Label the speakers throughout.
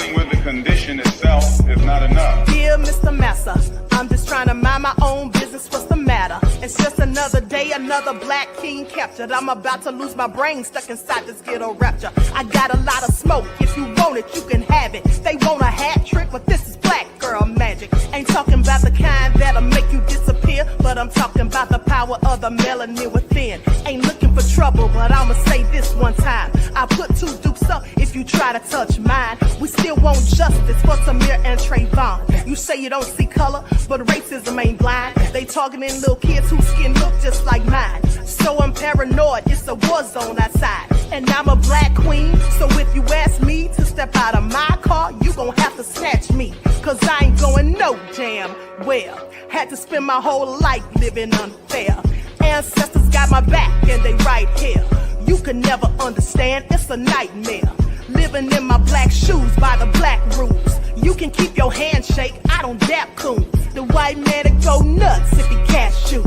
Speaker 1: dealing with the condition itself is not enough.
Speaker 2: Dear Mr. Massa, I'm just trying to mind my own business. What's the matter? It's just another day, another black king captured. I'm about to lose my brain, stuck inside this ghetto rapture. I got a lot of smoke. If you want it, you can have it. They want a hat trick, but this is black girl magic. Ain't talking about the kind that'll make you disappear, but I'm talking about the power of the melanin within. Ain't looking for trouble, but I'ma say this one time. I put two dukes up if you try to touch mine. We still want justice for Samir and Trayvon. You say you don't see color, but racism ain't blind. They targeting little kids whose skin look just like mine. So I'm paranoid, it's a war zone outside. And I'm a black queen, so if you ask me to step out of my car, you gon' have to snatch me. Cause I ain't going no damn well. Had to spend my whole life living unfair. Ancestors got my back and they right here. You can never understand, it's a nightmare. Living in my black shoes by the black rules. You can keep your handshake, I don't dap coons. The white man to go nuts if he cash you.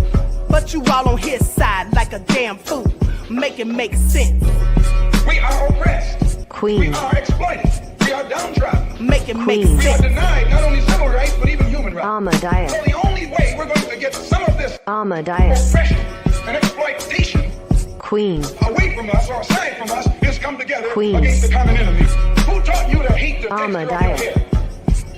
Speaker 2: But you all on his side like a damn fool. Make it make sense.
Speaker 1: We are oppressed.
Speaker 3: Queen.
Speaker 1: We are exploited. We are downtrodden.
Speaker 2: Make it make
Speaker 1: We are
Speaker 2: sense.
Speaker 1: denied not only civil rights, but even human rights.
Speaker 3: Amadeus.
Speaker 1: So the only way we're going to get some of this
Speaker 3: Amadeus.
Speaker 1: oppression and exploitation
Speaker 3: Queen.
Speaker 1: away from us or aside from us is come together
Speaker 3: Queen.
Speaker 1: against the common enemy. Who taught you to hate the texture of your
Speaker 3: Amadeus.
Speaker 1: hair?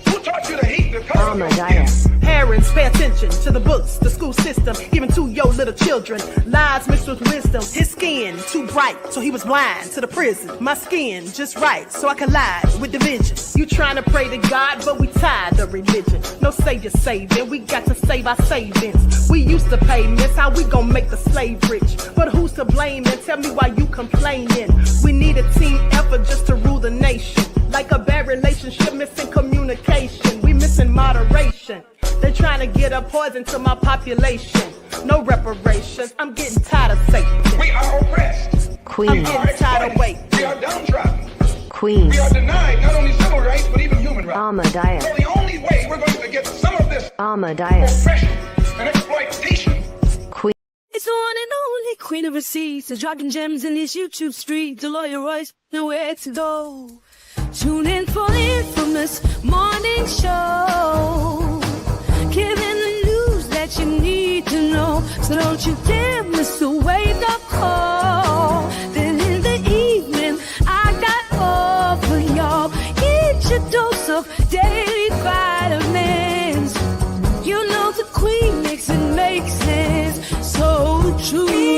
Speaker 1: Who taught you to hate the color of your skin?
Speaker 3: Amadeus.
Speaker 2: Parents, pay attention to the books, the school system, even to your little children. Lies mixed with wisdom. His skin too bright, so he was blind to the prison. My skin just right, so I collide with division. You trying to pray to God, but we tired of religion. No savior saving, we got to save our savings. We used to pay miss, how we gon' make the slave rich? But who's to blame, and tell me why you complaining? We need a team effort just to rule the nation. Like a bad relationship, missing communication. We missing moderation. They're trying to get a poison to my population. No reparations. I'm getting tired of Satan.
Speaker 1: We are oppressed.
Speaker 2: I'm
Speaker 3: Queen.
Speaker 2: getting tired of waiting.
Speaker 1: We are downtrodden.
Speaker 3: Queen.
Speaker 1: We are denied not only civil rights, but even human rights.
Speaker 3: Amadeus.
Speaker 1: So the only way we're going to get some of this
Speaker 3: Amadeus.
Speaker 1: oppression and exploitation.
Speaker 4: It's the one and only queen of receipts, the dropping gems in these YouTube streets. The lawyer Royce, nowhere to go. Tune in for the infamous morning show, giving the news that you need to know. So don't you dare miss the wake-up call. Then in the evening, I got all for y'all. Get your dose of daily vitamins. You know the queen makes it make sense. So true.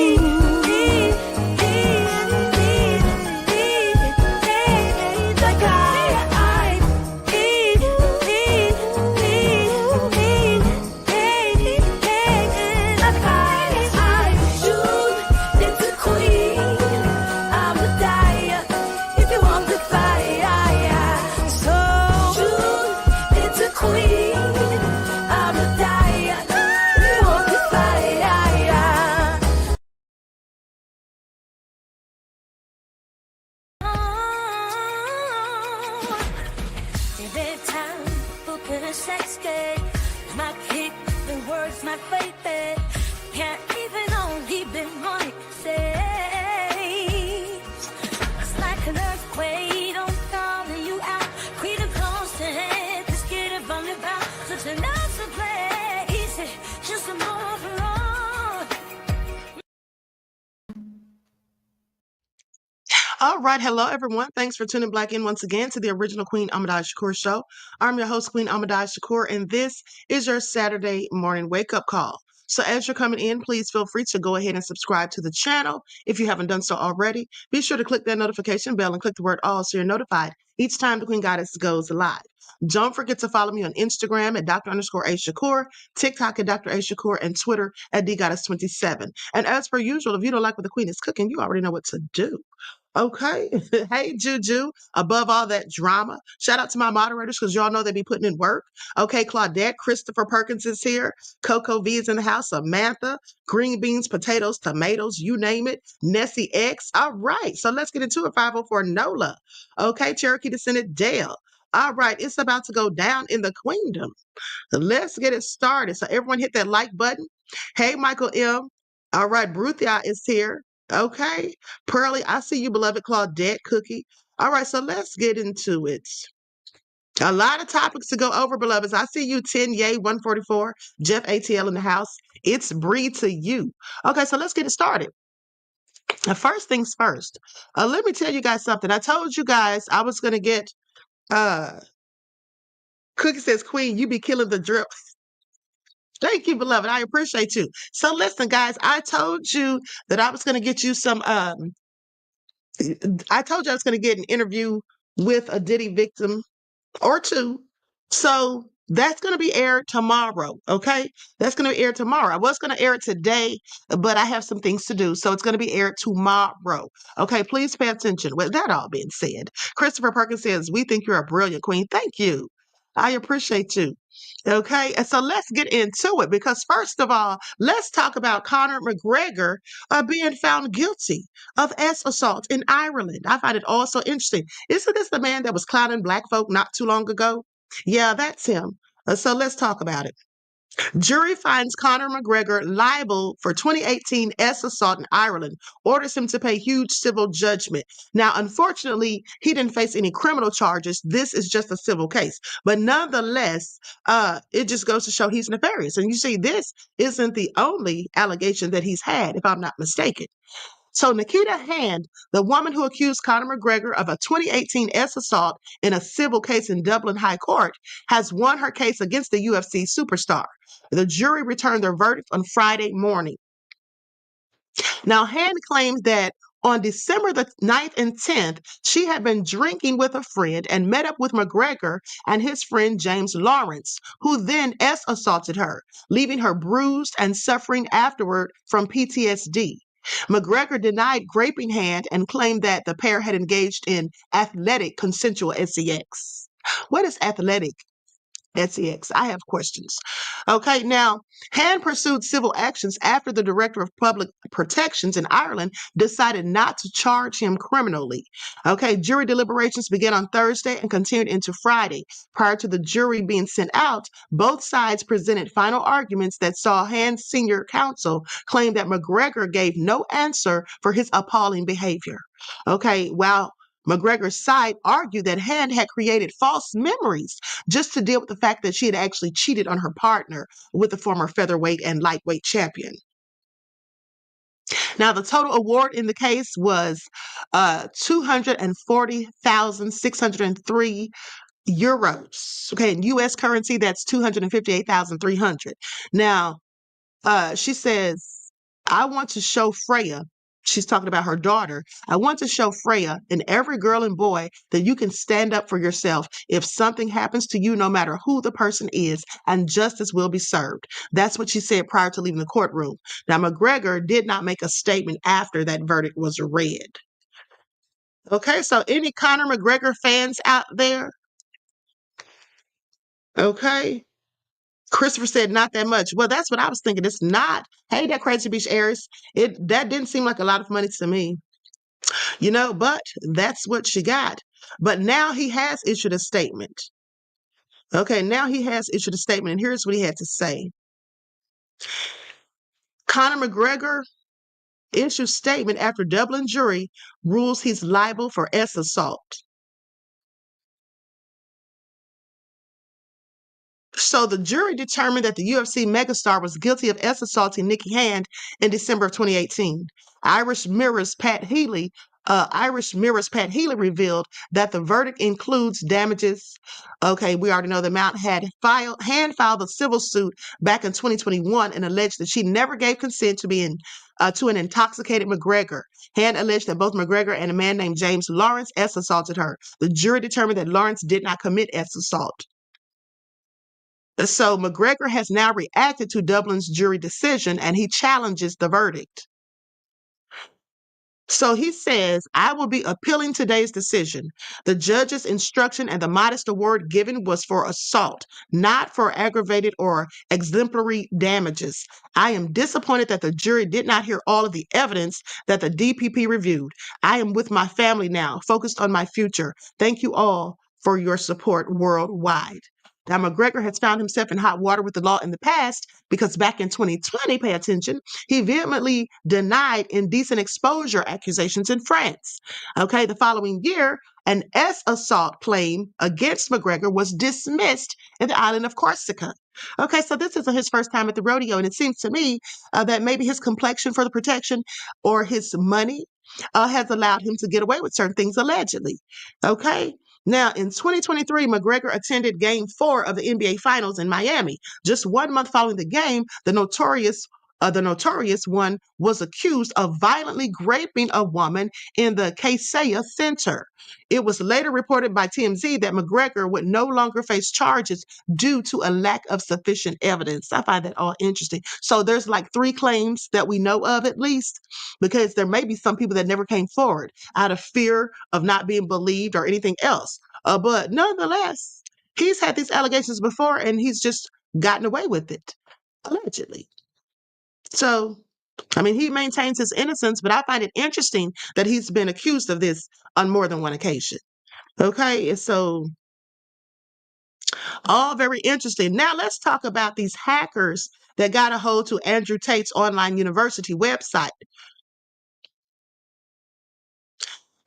Speaker 4: Sex game, my kick, the words, my favorite. Can't even only be money say. It's like an earthquake, I'm calling you out. Queen of close to head, this kid of on the bound. Such a nice place, just a more for all.
Speaker 5: All right. Hello, everyone. Thanks for tuning back in once again to the original Queen Shakur show. I'm your host, Queen Shakur, and this is your Saturday morning wake-up call. So as you're coming in, please feel free to go ahead and subscribe to the channel. If you haven't done so already, be sure to click that notification bell and click the word all so you're notified each time the Queen Goddess goes live. Don't forget to follow me on Instagram at Dr._A_Shakur, TikTok at Dr. A Shakur, and Twitter at DGoddess27. And as per usual, if you don't like what the Queen is cooking, you already know what to do. Okay. Hey, Juju. Above all that drama, shout out to my moderators because y'all know they be putting in work. Okay, Claudette, Christopher Perkins is here. Coco V is in the house. Samantha, green beans, potatoes, tomatoes, you name it. Nessie X. All right. So let's get into it. 504 NOLA. Okay, Cherokee Descendant Dale. All right. It's about to go down in the queendom. Let's get it started. So everyone hit that like button. Hey, Michael M. All right. Bruthia is here. Okay. Pearly, I see you, beloved Claudette Cookie. All right, so let's get into it. A lot of topics to go over, beloveds. I see you, 10 Yay 144, Jeff ATL in the house. It's Bree to you. Okay, so let's get it started. First things first. Let me tell you guys something. I told you guys I was going to get, Cookie says, Queen, you be killing the drip. Thank you, beloved. I appreciate you. So listen, guys, I told you that I was going to get you some, I told you I was going to get an interview with a Diddy victim or two. So that's going to be aired tomorrow. Okay. That's going to be aired tomorrow. I was going to air it today, but I have some things to do. So it's going to be aired tomorrow. Okay. Please pay attention. With that all being said, Christopher Perkins says, we think you're a brilliant queen. Thank you. I appreciate you. Okay, and so let's get into it because first of all, let's talk about Conor McGregor being found guilty of assault in Ireland. I find it also interesting. Isn't this the man that was clowning black folk not too long ago? Yeah, that's him. So let's talk about it. Jury finds Conor McGregor liable for 2018 assault in Ireland, orders him to pay huge civil judgment. Now, unfortunately, he didn't face any criminal charges. This is just a civil case. But nonetheless, it just goes to show he's nefarious. And you see, this isn't the only allegation that he's had, if I'm not mistaken. So Nikita Hand, the woman who accused Conor McGregor of a 2018 assault in a civil case in Dublin High Court, has won her case against the UFC superstar. The jury returned their verdict on Friday morning. Now, Hand claimed that on December the 9th and 10th, she had been drinking with a friend and met up with McGregor and his friend James Lawrence, who then assaulted her, leaving her bruised and suffering afterward from PTSD. McGregor denied graping Hand and claimed that the pair had engaged in athletic consensual sex. What is athletic sex? I have questions. Okay, now, Hand pursued civil actions after the Director of Public Protections in Ireland decided not to charge him criminally. Okay, jury deliberations began on Thursday and continued into Friday. Prior to the jury being sent out, both sides presented final arguments that saw Hand's senior counsel claim that McGregor gave no answer for his appalling behavior. Okay, while McGregor's side argued that Hand had created false memories just to deal with the fact that she had actually cheated on her partner with the former featherweight and lightweight champion. Now, the total award in the case was 240,603 euros. Okay, in U.S. currency, that's 258,300. Now, she says, I want to show Freya. She's talking about her daughter. I want to show Freya and every girl and boy that you can stand up for yourself if something happens to you, no matter who the person is, and justice will be served. That's what she said prior to leaving the courtroom. Now, McGregor did not make a statement after that verdict was read. Okay, so any Conor McGregor fans out there? Okay. Christopher said not that much. Well, that's what I was thinking. It's not. Hey, that Crazy Beach Aries. That didn't seem like a lot of money to me. You know, but that's what she got. But now he has issued a statement. Okay, now he has issued a statement, and here's what he had to say. Conor McGregor issues statement after Dublin jury rules he's liable for assault. So the jury determined that the UFC megastar was guilty of assaulting Nikki Hand in December of 2018. Irish Mirror's Pat Healy revealed that the verdict includes damages. Okay, we already know the amount. Hand filed a civil suit back in 2021 and alleged that she never gave consent to an intoxicated McGregor. Hand alleged that both McGregor and a man named James Lawrence assaulted her. The jury determined that Lawrence did not commit assault. So McGregor has now reacted to Dublin's jury decision and he challenges the verdict. So he says, I will be appealing today's decision. The judge's instruction and the modest award given was for assault, not for aggravated or exemplary damages. I am disappointed that the jury did not hear all of the evidence that the DPP reviewed. I am with my family now, focused on my future. Thank you all for your support worldwide. Now, McGregor has found himself in hot water with the law in the past because back in 2020, pay attention, he vehemently denied indecent exposure accusations in France. Okay, the following year, An S assault claim against McGregor was dismissed in the island of Corsica. Okay, so this isn't his first time at the rodeo, and it seems to me that maybe his complexion for the protection or his money has allowed him to get away with certain things allegedly. Okay. Now, in 2023, McGregor attended Game 4 of the NBA Finals in Miami. Just 1 month following the game, the notorious one was accused of violently raping a woman in the Kaseya Center. It was later reported by TMZ that McGregor would no longer face charges due to a lack of sufficient evidence. I find that all interesting. So there's like 3 claims that we know of at least, because there may be some people that never came forward out of fear of not being believed or anything else. But nonetheless, he's had these allegations before and he's just gotten away with it, allegedly. So, I mean, he maintains his innocence, but I find it interesting that he's been accused of this on more than one occasion. Okay, so all very interesting. Now let's talk about these hackers that got a hold to Andrew Tate's online university website.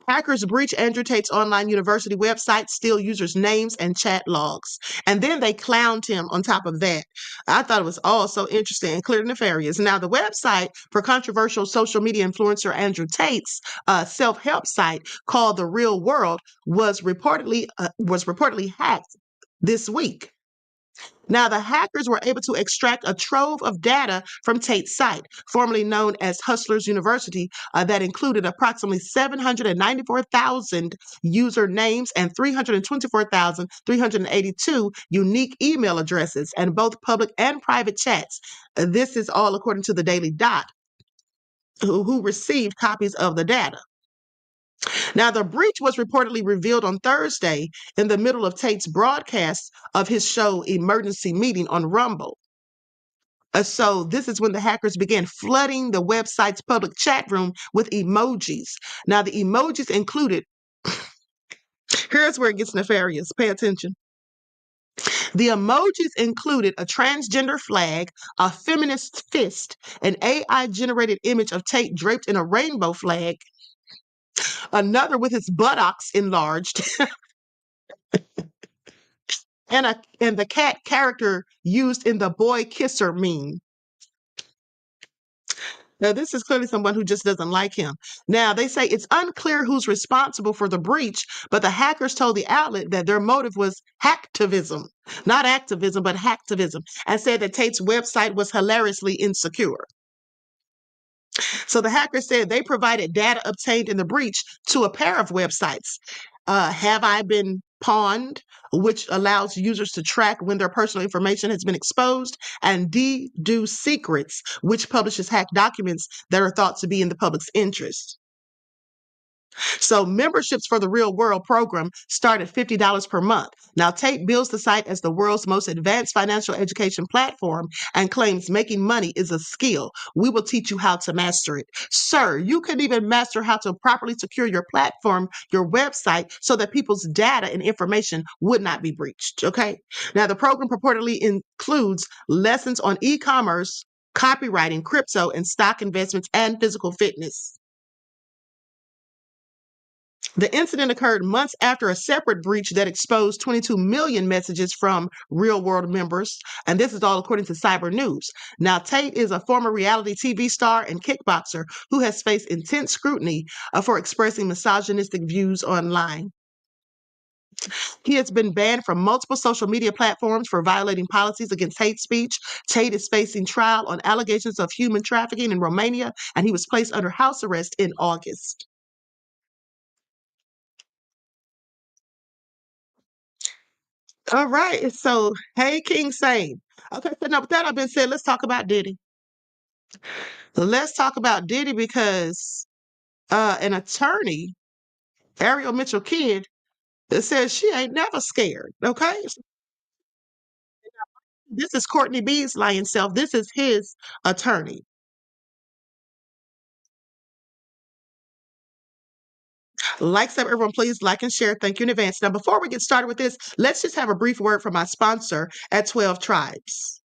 Speaker 5: Hackers breach Andrew Tate's online university website, steal users' names and chat logs. And then they clowned him on top of that. I thought it was all so interesting and clearly nefarious. Now, the website for controversial social media influencer Andrew Tate's self-help site called The Real World was reportedly hacked this week. Now, the hackers were able to extract a trove of data from Tate's site, formerly known as Hustlers University, that included approximately 794,000 user names and 324,382 unique email addresses, and both public and private chats. This is all according to the Daily Dot, who received copies of the data. Now, the breach was reportedly revealed on Thursday in the middle of Tate's broadcast of his show Emergency Meeting on Rumble. So this is when the hackers began flooding the website's public chat room with emojis. Now, the emojis included, here's where it gets nefarious. Pay attention. The emojis included a transgender flag, a feminist fist, an AI-generated image of Tate draped in a rainbow flag, another with his buttocks enlarged, and the cat character used in the boy kisser meme. Now, this is clearly someone who just doesn't like him. Now, they say it's unclear who's responsible for the breach, but the hackers told the outlet that their motive was hacktivism, not activism, but hacktivism, and said that Tate's website was hilariously insecure. So the hackers said they provided data obtained in the breach to a pair of websites. Have I Been Pawned, which allows users to track when their personal information has been exposed, and Do Secrets, which publishes hacked documents that are thought to be in the public's interest. So memberships for the Real World program start at $50 per month. Now, Tate bills the site as the world's most advanced financial education platform and claims making money is a skill. We will teach you how to master it. Sir, you can even master how to properly secure your platform, your website, so that people's data and information would not be breached. Okay. Now, the program purportedly includes lessons on e-commerce, copywriting, crypto, and stock investments, and physical fitness. The incident occurred months after a separate breach that exposed 22 million messages from Real World members, and this is all according to Cyber News. Now, Tate is a former reality TV star and kickboxer who has faced intense scrutiny for expressing misogynistic views online. He has been banned from multiple social media platforms for violating policies against hate speech. Tate is facing trial on allegations of human trafficking in Romania, and he was placed under house arrest in August. All right. So, hey, King Sane. Okay. So, now with that being said, let's talk about Diddy. Let's talk about Diddy because an attorney, Ariel Mitchell Kidd, says she ain't never scared. Okay. This is Courtney B's lying self. This is his attorney. Like some, everyone, please like and share. Thank you in advance. Now, before we get started with this, let's just have a brief word from my sponsor at 12 Tribes.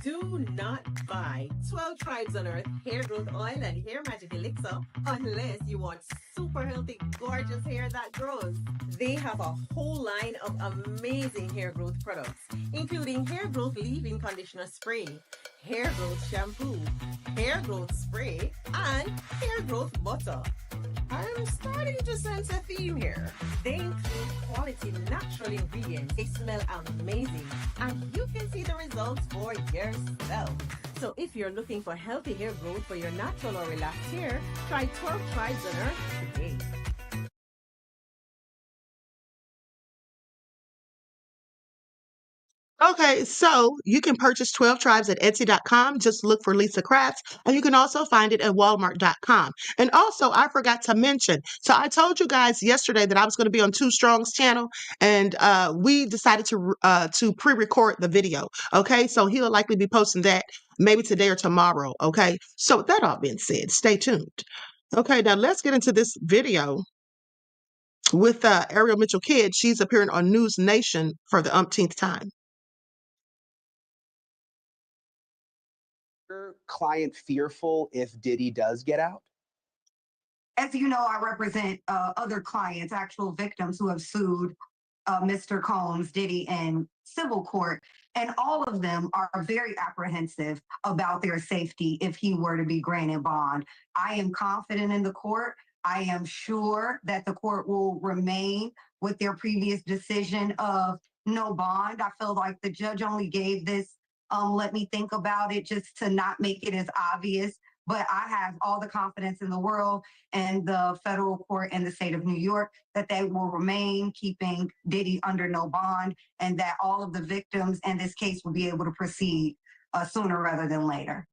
Speaker 6: Do not buy 12 Tribes on Earth hair growth oil and hair magic elixir unless you want super healthy, gorgeous hair that grows. They have a whole line of amazing hair growth products, including hair growth leave-in conditioner spray, hair growth shampoo, hair growth spray, and hair growth butter. I'm starting to sense a theme here. They include quality natural ingredients. They smell amazing, and you can see the results for yourself. So if you're looking for healthy hair growth for your natural or relaxed hair, try 12 Tribes on Earth today.
Speaker 5: Okay, so you can purchase 12 Tribes at Etsy.com. Just look for Lisa Crafts, and you can also find it at Walmart.com. And also, I forgot to mention, so I told you guys yesterday that I was going to be on Too Strong's channel, and we decided to pre-record the video. Okay, so he'll likely be posting that maybe today or tomorrow. Okay, so with that all being said, stay tuned. Okay, now let's get into this video with Ariel Mitchell Kidd. She's appearing on News Nation for the umpteenth time.
Speaker 7: Your client fearful if Diddy does get out?
Speaker 8: As you know, I represent other clients, actual victims who have sued Mr. Combs, Diddy, in civil court. And all of them are very apprehensive about their safety if he were to be granted bond. I am confident in the court. I am sure that the court will remain with their previous decision of no bond. I feel like the judge only gave this let me think about it just to not make it as obvious. But I have all the confidence in the world and the federal court and the state of New York that they will remain keeping Diddy under no bond, and that all of the victims in this case will be able to proceed sooner rather than later.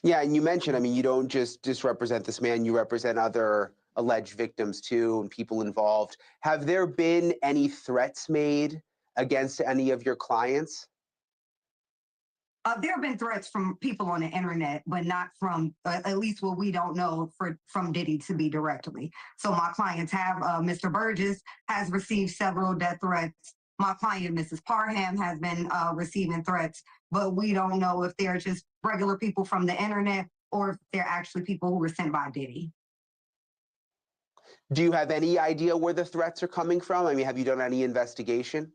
Speaker 7: Yeah, and you mentioned, I mean, you don't just represent this man, you represent other alleged victims too and people involved. Have there been any threats made against any of your clients?
Speaker 8: There have been threats from people on the internet, but not from, at least what we don't know, from Diddy to be directly. So my clients have, Mr. Burgess has received several death threats. My client, Mrs. Parham, has been receiving threats, but we don't know if they're just regular people from the internet or if they're actually people who were sent by Diddy.
Speaker 7: Do you have any idea where the threats are coming from? I mean, have you done any investigation?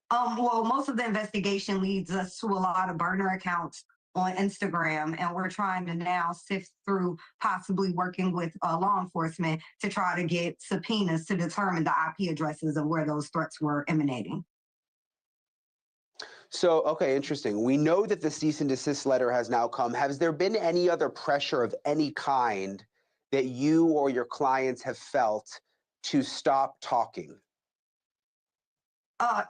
Speaker 8: Well, most of the investigation leads us to a lot of burner accounts on Instagram, and we're trying to now sift through possibly working with law enforcement to try to get subpoenas to determine the IP addresses of where those threats were emanating.
Speaker 7: So, okay, interesting. We know that the cease and desist letter has now come. Has there been any other pressure of any kind that you or your clients have felt to stop talking?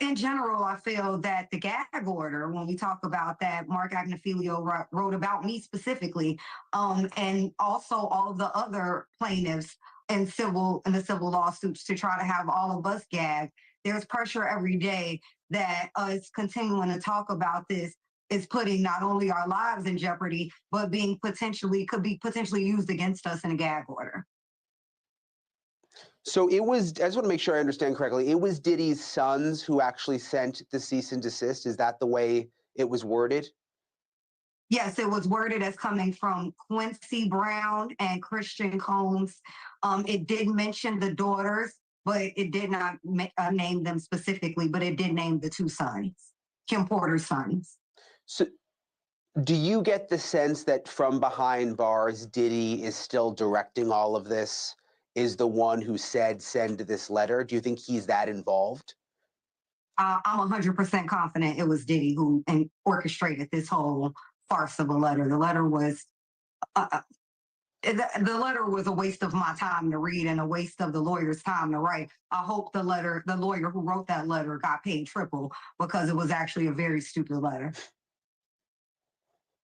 Speaker 8: In general, I feel that the gag order, when we talk about that, Mark Agnifilio wrote about me specifically, and also all of the other plaintiffs in the civil lawsuits to try to have all of us gagged. There's pressure every day that us continuing to talk about this is putting not only our lives in jeopardy, but could be potentially used against us in a gag order.
Speaker 7: So it was, I just want to make sure I understand correctly, it was Diddy's sons who actually sent the cease and desist. Is that the way it was worded?
Speaker 8: Yes, it was worded as coming from Quincy Brown and Christian Combs. It did mention the daughters, but it did not name them specifically, but it did name the two sons, Kim Porter's sons.
Speaker 7: So do you get the sense that from behind bars, Diddy is still directing all of this, is the one who said, send this letter? Do you think he's that involved?
Speaker 8: I'm 100% confident it was Diddy who orchestrated this whole farce of a letter. The letter was a waste of my time to read and a waste of the lawyer's time to write. I hope the lawyer who wrote that letter got paid triple, because it was actually a very stupid letter.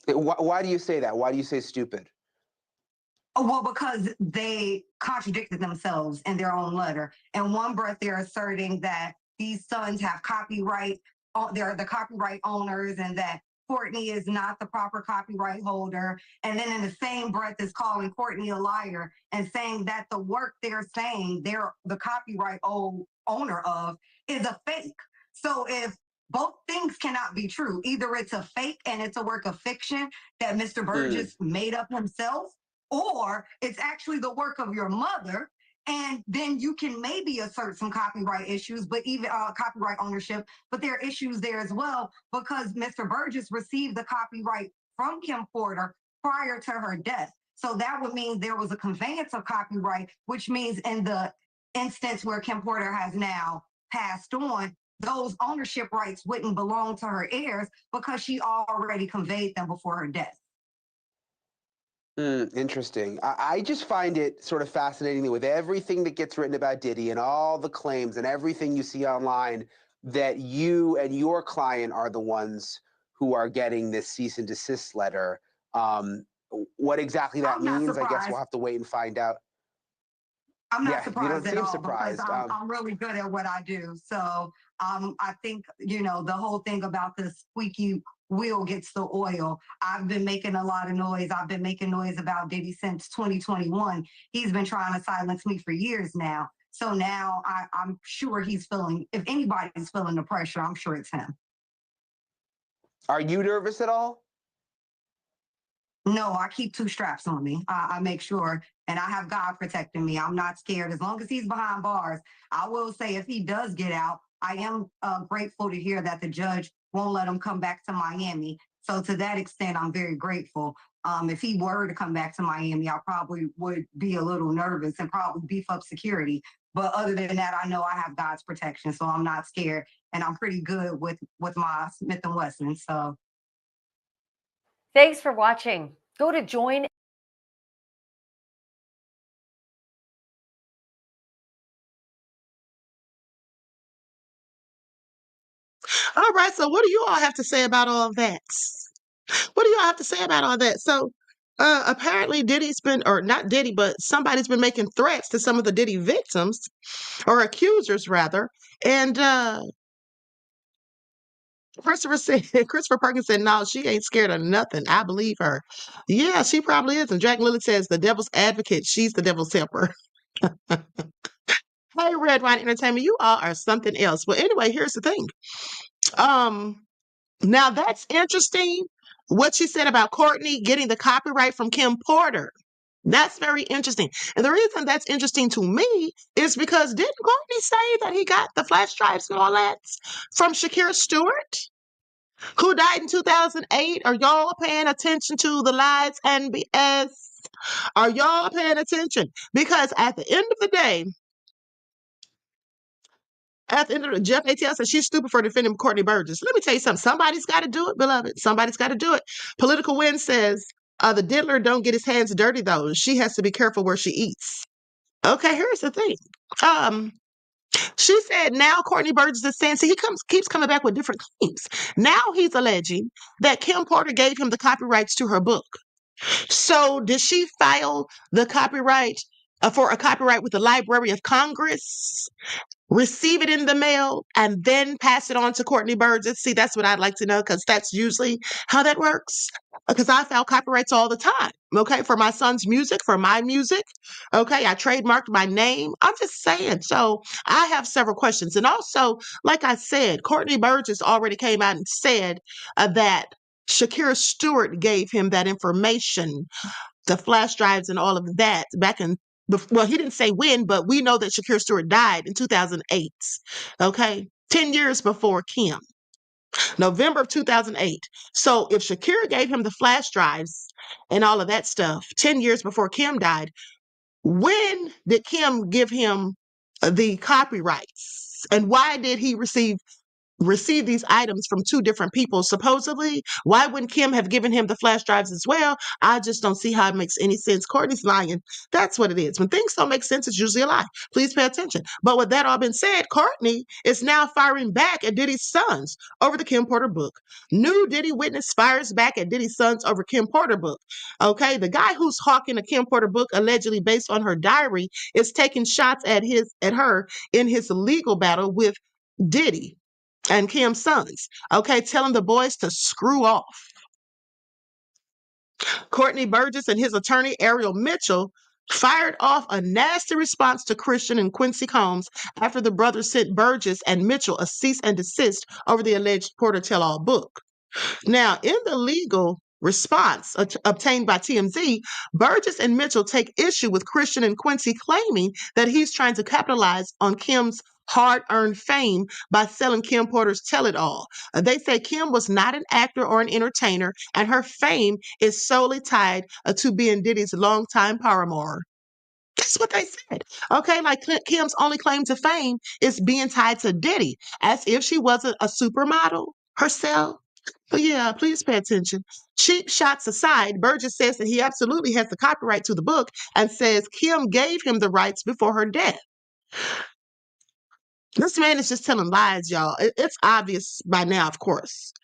Speaker 7: Why do you say that? Why do you say stupid?
Speaker 8: Well, because they contradicted themselves in their own letter. In one breath, they're asserting that these sons have copyright, they're the copyright owners, and that Courtney is not the proper copyright holder. And then in the same breath is calling Courtney a liar and saying that the work they're saying they're the copyright owner of is a fake. So if both things cannot be true. Either it's a fake and it's a work of fiction that Mr. Burgess made up himself, or it's actually the work of your mother. And then you can maybe assert some copyright issues, but even copyright ownership, but there are issues there as well because Mr. Burgess received the copyright from Kim Porter prior to her death. So that would mean there was a conveyance of copyright, which means in the instance where Kim Porter has now passed on, those ownership rights wouldn't belong to her heirs because she already conveyed them before her death.
Speaker 7: Interesting. I just find it sort of fascinating that with everything that gets written about Diddy and all the claims and everything you see online, that you and your client are the ones who are getting this cease and desist letter. What exactly that means, I guess we'll have to wait and find out.
Speaker 8: I'm not
Speaker 7: You don't
Speaker 8: surprised at
Speaker 7: seem
Speaker 8: all
Speaker 7: surprised.
Speaker 8: because I'm really good at what I do. So I think, you know, the whole thing about the squeaky wheel gets the oil. I've been making a lot of noise. I've been making noise about Diddy since 2021. He's been trying to silence me for years now. So now I'm sure he's feeling, if anybody's feeling the pressure, I'm sure it's him.
Speaker 7: Are you nervous at all?
Speaker 8: No, I keep 2 straps on me. I make sure, and I have God protecting me. I'm not scared as long as he's behind bars. I will say if he does get out, I am grateful to hear that the judge won't let him come back to Miami. So to that extent, I'm very grateful. If he were to come back to Miami, I probably would be a little nervous and probably beef up security. But other than that, I know I have God's protection, so I'm not scared. And I'm pretty good with my Smith & Wesson, so.
Speaker 3: Thanks for watching. Go to join.
Speaker 5: All right, so what do you all have to say about all that? What do y'all have to say about all that? So apparently Diddy's been, or not Diddy, but somebody's been making threats to some of the Diddy victims, or accusers rather. And Christopher Perkins said, no, she ain't scared of nothing. I believe her. Yeah, she probably is. And Dragon Lily says, the devil's advocate, she's the devil's helper. Hey, Red Wine Entertainment, you all are something else. Well, anyway, here's the thing. Now that's interesting. What she said about Courtney getting the copyright from Kim Porter. That's very interesting. And the reason that's interesting to me is because didn't Courtney say that he got the flash drives and all that from Shakira Stewart, who died in 2008? Are y'all paying attention to the lies and BS? Are y'all paying attention? Because at the end of the day, Jeff ATL says she's stupid for defending Courtney Burgess. Let me tell you something. Somebody's got to do it, beloved. Somebody's got to do it. Political Win says the diddler don't get his hands dirty, though. She has to be careful where she eats. Okay, here's the thing. She said now Courtney Burgess is saying, see, keeps coming back with different claims. Now he's alleging that Kim Porter gave him the copyrights to her book. So did she file the copyright for a copyright with the Library of Congress, receive it in the mail, and then pass it on to Courtney Burgess? See, that's what I'd like to know, because that's usually how that works. Because I file copyrights all the time, okay, for my son's music, for my music, okay? I trademarked my name. I'm just saying. So I have several questions. And also, like I said, Courtney Burgess already came out and said that Shakira Stewart gave him that information, the flash drives and all of that back in, well, he didn't say when, but we know that Shakira Stewart died in 2008, okay? 10 years before Kim, November of 2008. So if Shakira gave him the flash drives and all of that stuff 10 years before Kim died, when did Kim give him the copyrights? And why did he receive these items from 2 different people, supposedly? Why wouldn't Kim have given him the flash drives as well? I just don't see how it makes any sense. Courtney's lying. That's what it is. When things don't make sense, it's usually a lie. Please pay attention. But with that all been said, Courtney is now firing back at Diddy's sons over the Kim Porter book. New Diddy witness fires back at Diddy's sons over Kim Porter book. Okay, the guy who's hawking a Kim Porter book allegedly based on her diary is taking shots at her in his legal battle with Diddy and Kim's sons, okay, telling the boys to screw off. Courtney Burgess and his attorney, Ariel Mitchell, fired off a nasty response to Christian and Quincy Combs after the brothers sent Burgess and Mitchell a cease and desist over the alleged Porter Tell-All book. Now, in the legal response obtained by TMZ, Burgess and Mitchell take issue with Christian and Quincy claiming that he's trying to capitalize on Kim's hard-earned fame by selling Kim Porter's Tell It All. They say Kim was not an actor or an entertainer, and her fame is solely tied to being Diddy's longtime paramour. That's what they said. Okay, like Kim's only claim to fame is being tied to Diddy, as if she wasn't a supermodel herself. But yeah, please pay attention. Cheap shots aside, Burgess says that he absolutely has the copyright to the book and says Kim gave him the rights before her death. This man is just telling lies, y'all. It's obvious by now, of course.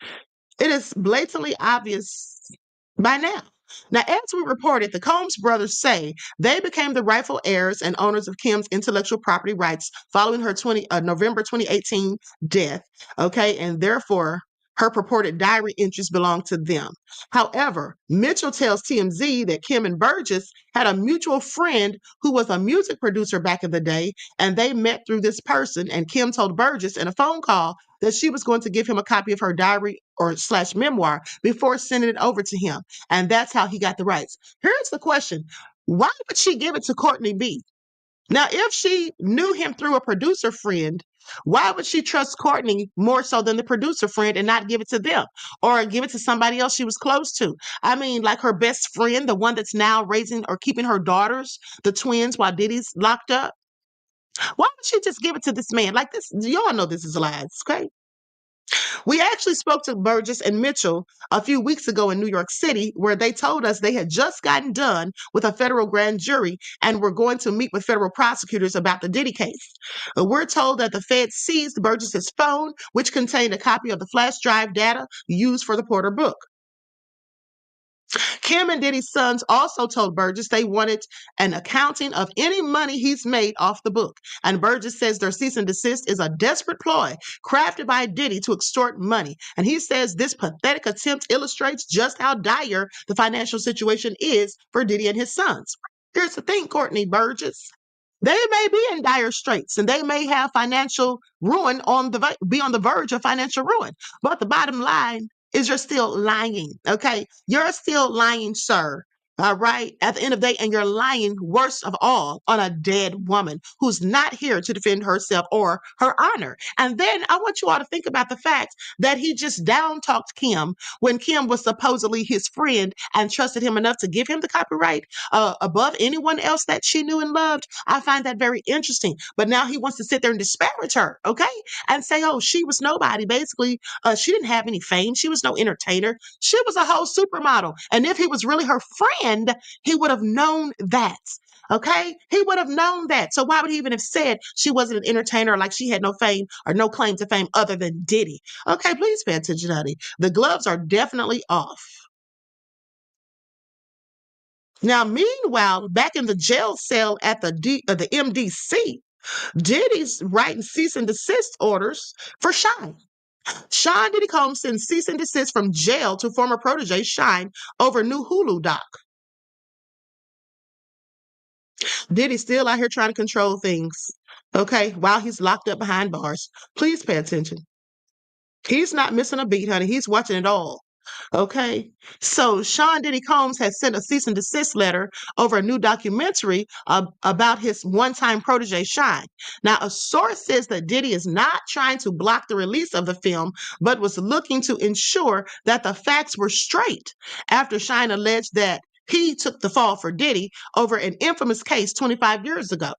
Speaker 5: It is blatantly obvious by now. Now, as we reported, the Combs brothers say they became the rightful heirs and owners of Kim's intellectual property rights following her November 2018 death, okay, and therefore her purported diary entries belong to them. However, Mitchell tells TMZ that Kim and Burgess had a mutual friend who was a music producer back in the day, and they met through this person, and Kim told Burgess in a phone call that she was going to give him a copy of her diary or / memoir before sending it over to him. And that's how he got the rights. Here's the question. Why would she give it to Courtney B? Now, if she knew him through a producer friend, why would she trust Courtney more so than the producer friend and not give it to them or give it to somebody else she was close to? I mean, like her best friend, the one that's now raising or keeping her daughters, the twins, while Diddy's locked up. Why would she just give it to this man? Like this, y'all know this is lies, okay? We actually spoke to Burgess and Mitchell a few weeks ago in New York City, where they told us they had just gotten done with a federal grand jury and were going to meet with federal prosecutors about the Diddy case. We're told that the Fed seized Burgess's phone, which contained a copy of the flash drive data used for the Porter book. Kim and Diddy's sons also told Burgess they wanted an accounting of any money he's made off the book. And Burgess says their cease and desist is a desperate ploy crafted by Diddy to extort money. And he says this pathetic attempt illustrates just how dire the financial situation is for Diddy and his sons. Here's the thing, Courtney Burgess. They may be in dire straits and they may have financial ruin be on the verge of financial ruin. But the bottom line is you're still lying, okay? You're still lying, sir. All right. At the end of the day, and you're lying worst of all on a dead woman who's not here to defend herself or her honor. And then I want you all to think about the fact that he just down talked Kim when Kim was supposedly his friend and trusted him enough to give him the copyright above anyone else that she knew and loved. I find that very interesting. But now he wants to sit there and disparage her, okay? And say, oh, she was nobody. Basically, she didn't have any fame. She was no entertainer. She was a whole supermodel. And if he was really her friend, he would have known that. Okay? He would have known that. So why would he even have said she wasn't an entertainer, like she had no fame or no claim to fame other than Diddy? Okay, please pay attention, honey. The gloves are definitely off. Now, meanwhile, back in the jail cell at the MDC, Diddy's writing cease and desist orders for Shyne. Diddy Combs sends cease and desist from jail to former protege Shyne over new Hulu doc. Diddy's still out here trying to control things, okay, while he's locked up behind bars. Please pay attention. He's not missing a beat, honey. He's watching it all. Okay, so Diddy Combs has sent a cease and desist letter over a new documentary about his one-time protege Shyne. Now, a source says that Diddy is not trying to block the release of the film, but was looking to ensure that the facts were straight after Shyne alleged that he took the fall for Diddy over an infamous case 25 years ago.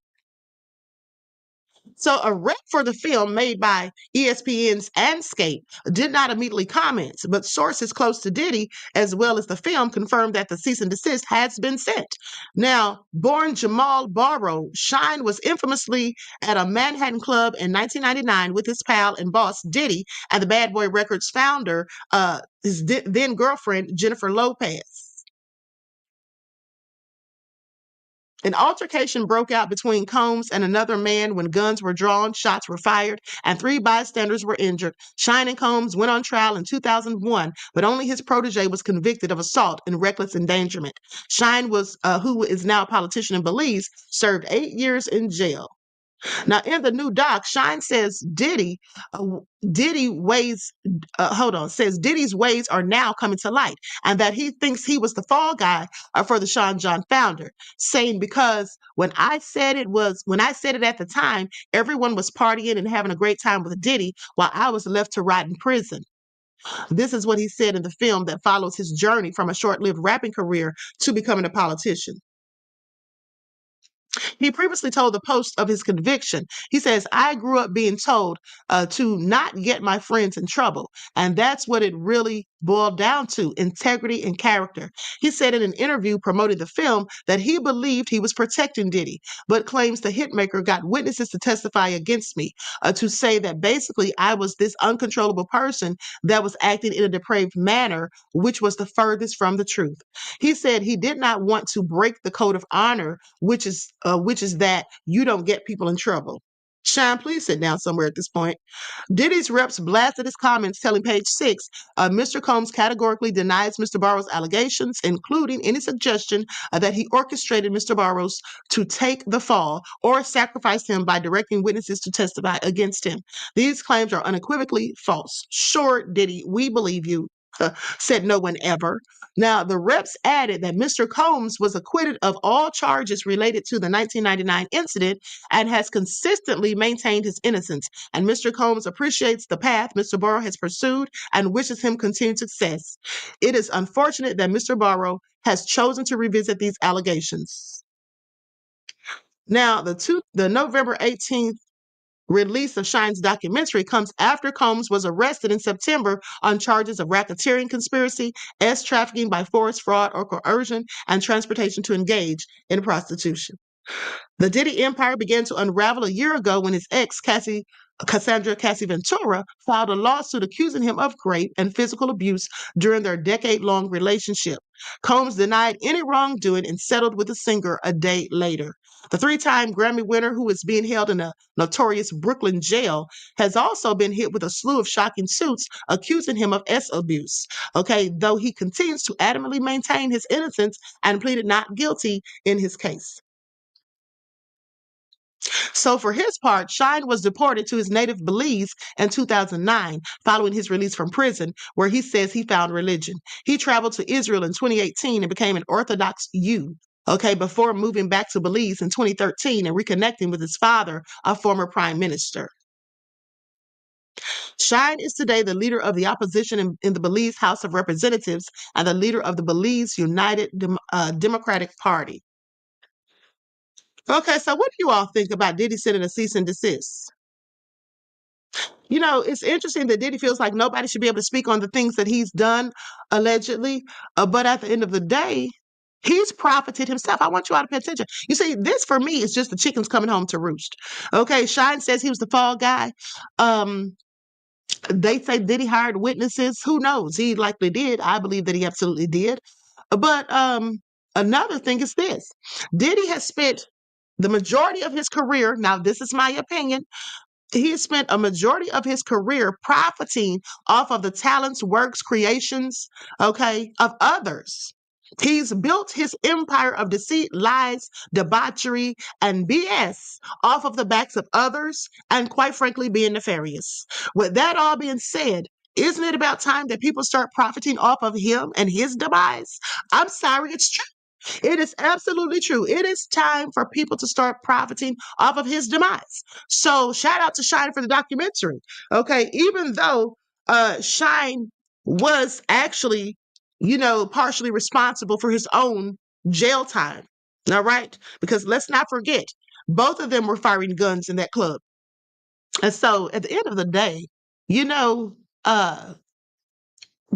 Speaker 5: So a rep for the film made by ESPN's Anscape did not immediately comment, but sources close to Diddy, as well as the film, confirmed that the cease and desist has been sent. Now, born Jamal Barrow, Shyne was infamously at a Manhattan club in 1999 with his pal and boss Diddy and the Bad Boy Records founder, his then girlfriend Jennifer Lopez. An altercation broke out between Combs and another man when guns were drawn, shots were fired, and 3 bystanders were injured. Shyne and Combs went on trial in 2001, but only his protege was convicted of assault and reckless endangerment. Shyne who is now a politician in Belize, served 8 years in jail. Now, in the new doc, Shyne says Diddy's ways are now coming to light, and that he thinks he was the fall guy for the Sean John founder, saying because when I said it at the time, everyone was partying and having a great time with Diddy while I was left to rot in prison. This is what he said in the film that follows his journey from a short-lived rapping career to becoming a politician. He previously told the Post of his conviction. He says, I grew up being told to not get my friends in trouble. And that's what it really boiled down to, integrity and character. He said in an interview promoting the film that he believed he was protecting Diddy, but claims the hitmaker got witnesses to testify against me to say that basically I was this uncontrollable person that was acting in a depraved manner, which was the furthest from the truth. He said he did not want to break the code of honor, which is that you don't get people in trouble. Shyne, please sit down somewhere at this point. Diddy's reps blasted his comments, telling Page 6, Mr. Combs categorically denies Mr. Barrow's allegations, including any suggestion that he orchestrated Mr. Barrows to take the fall or sacrifice him by directing witnesses to testify against him. These claims are unequivocally false. Sure, Diddy, we believe you, said no one ever. Now, the reps added that Mr. Combs was acquitted of all charges related to the 1999 incident and has consistently maintained his innocence. And Mr. Combs appreciates the path Mr. Barrow has pursued and wishes him continued success. It is unfortunate that Mr. Barrow has chosen to revisit these allegations. Now, the November 18th release of Shyne's documentary comes after Combs was arrested in September on charges of racketeering conspiracy, trafficking by force, fraud, or coercion, and transportation to engage in prostitution. The Diddy empire began to unravel a year ago when his ex, Cassandra Cassie Ventura, filed a lawsuit accusing him of rape and physical abuse during their decade-long relationship. Combs denied any wrongdoing and settled with the singer a day later. The 3-time Grammy winner, who is being held in a notorious Brooklyn jail, has also been hit with a slew of shocking suits accusing him of abuse. Though he continues to adamantly maintain his innocence and pleaded not guilty in his case. So for his part, Shyne was deported to his native Belize in 2009 following his release from prison, where he says he found religion. He traveled to Israel in 2018 and became an Orthodox Jew, before moving back to Belize in 2013 and reconnecting with his father, a former prime minister. Shyne is today the leader of the opposition in the Belize House of Representatives and the leader of the Belize United Democratic Party. Okay, so what do you all think about Diddy sending a cease and desist? It's interesting that Diddy feels like nobody should be able to speak on the things that he's done, allegedly. But at the end of the day, he's profited himself. I want you all to pay attention. You see, this for me is just the chickens coming home to roost. Okay, Shyne says he was the fall guy. They say Diddy hired witnesses. Who knows? He likely did. I believe that he absolutely did. But another thing is this. Diddy has spent the majority of his career, now this is my opinion, he has spent a majority of his career profiting off of the talents, works, creations, of others. He's built his empire of deceit, lies, debauchery, and BS off of the backs of others, and quite frankly, being nefarious. With that all being said, isn't it about time that people start profiting off of him and his demise? I'm sorry, it's true. It is absolutely true. It is time for people to start profiting off of his demise. So shout out to Shyne for the documentary. Even though Shyne was actually, partially responsible for his own jail time. All right? Because let's not forget, both of them were firing guns in that club. And so at the end of the day,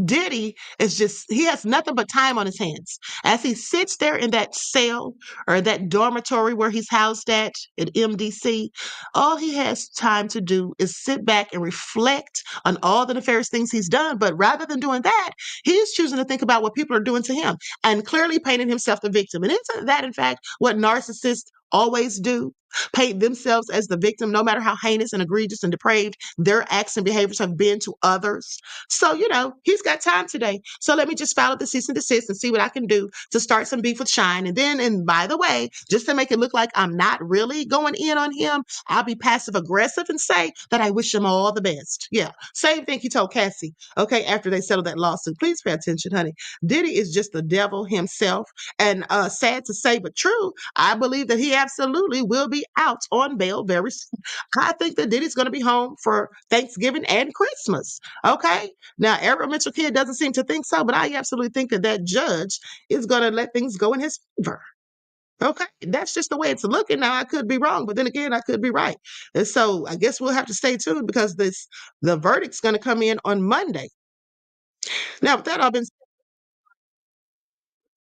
Speaker 5: Diddy is just, he has nothing but time on his hands. As he sits there in that cell or that dormitory where he's housed at MDC, all he has time to do is sit back and reflect on all the nefarious things he's done. But rather than doing that, he's choosing to think about what people are doing to him and clearly painting himself the victim. And isn't that, in fact, what narcissists always do? Paint themselves as the victim, no matter how heinous and egregious and depraved their acts and behaviors have been to others. So, he's got time today. So let me just file the cease and desist and see what I can do to start some beef with Shyne. And by the way, just to make it look like I'm not really going in on him, I'll be passive aggressive and say that I wish him all the best. Yeah. Same thing he told Cassie. Okay. After they settled that lawsuit, please pay attention, honey. Diddy is just the devil himself. And sad to say, but true, I believe that he absolutely will be out on bail very soon. I think that Diddy's going to be home for Thanksgiving and Christmas. Okay. Now, Eric Mitchell Kid doesn't seem to think so, but I absolutely think that that judge is going to let things go in his favor. Okay. That's just the way it's looking. Now, I could be wrong, but then again, I could be right. And so I guess we'll have to stay tuned because the verdict's going to come in on Monday. Now, with that all been said,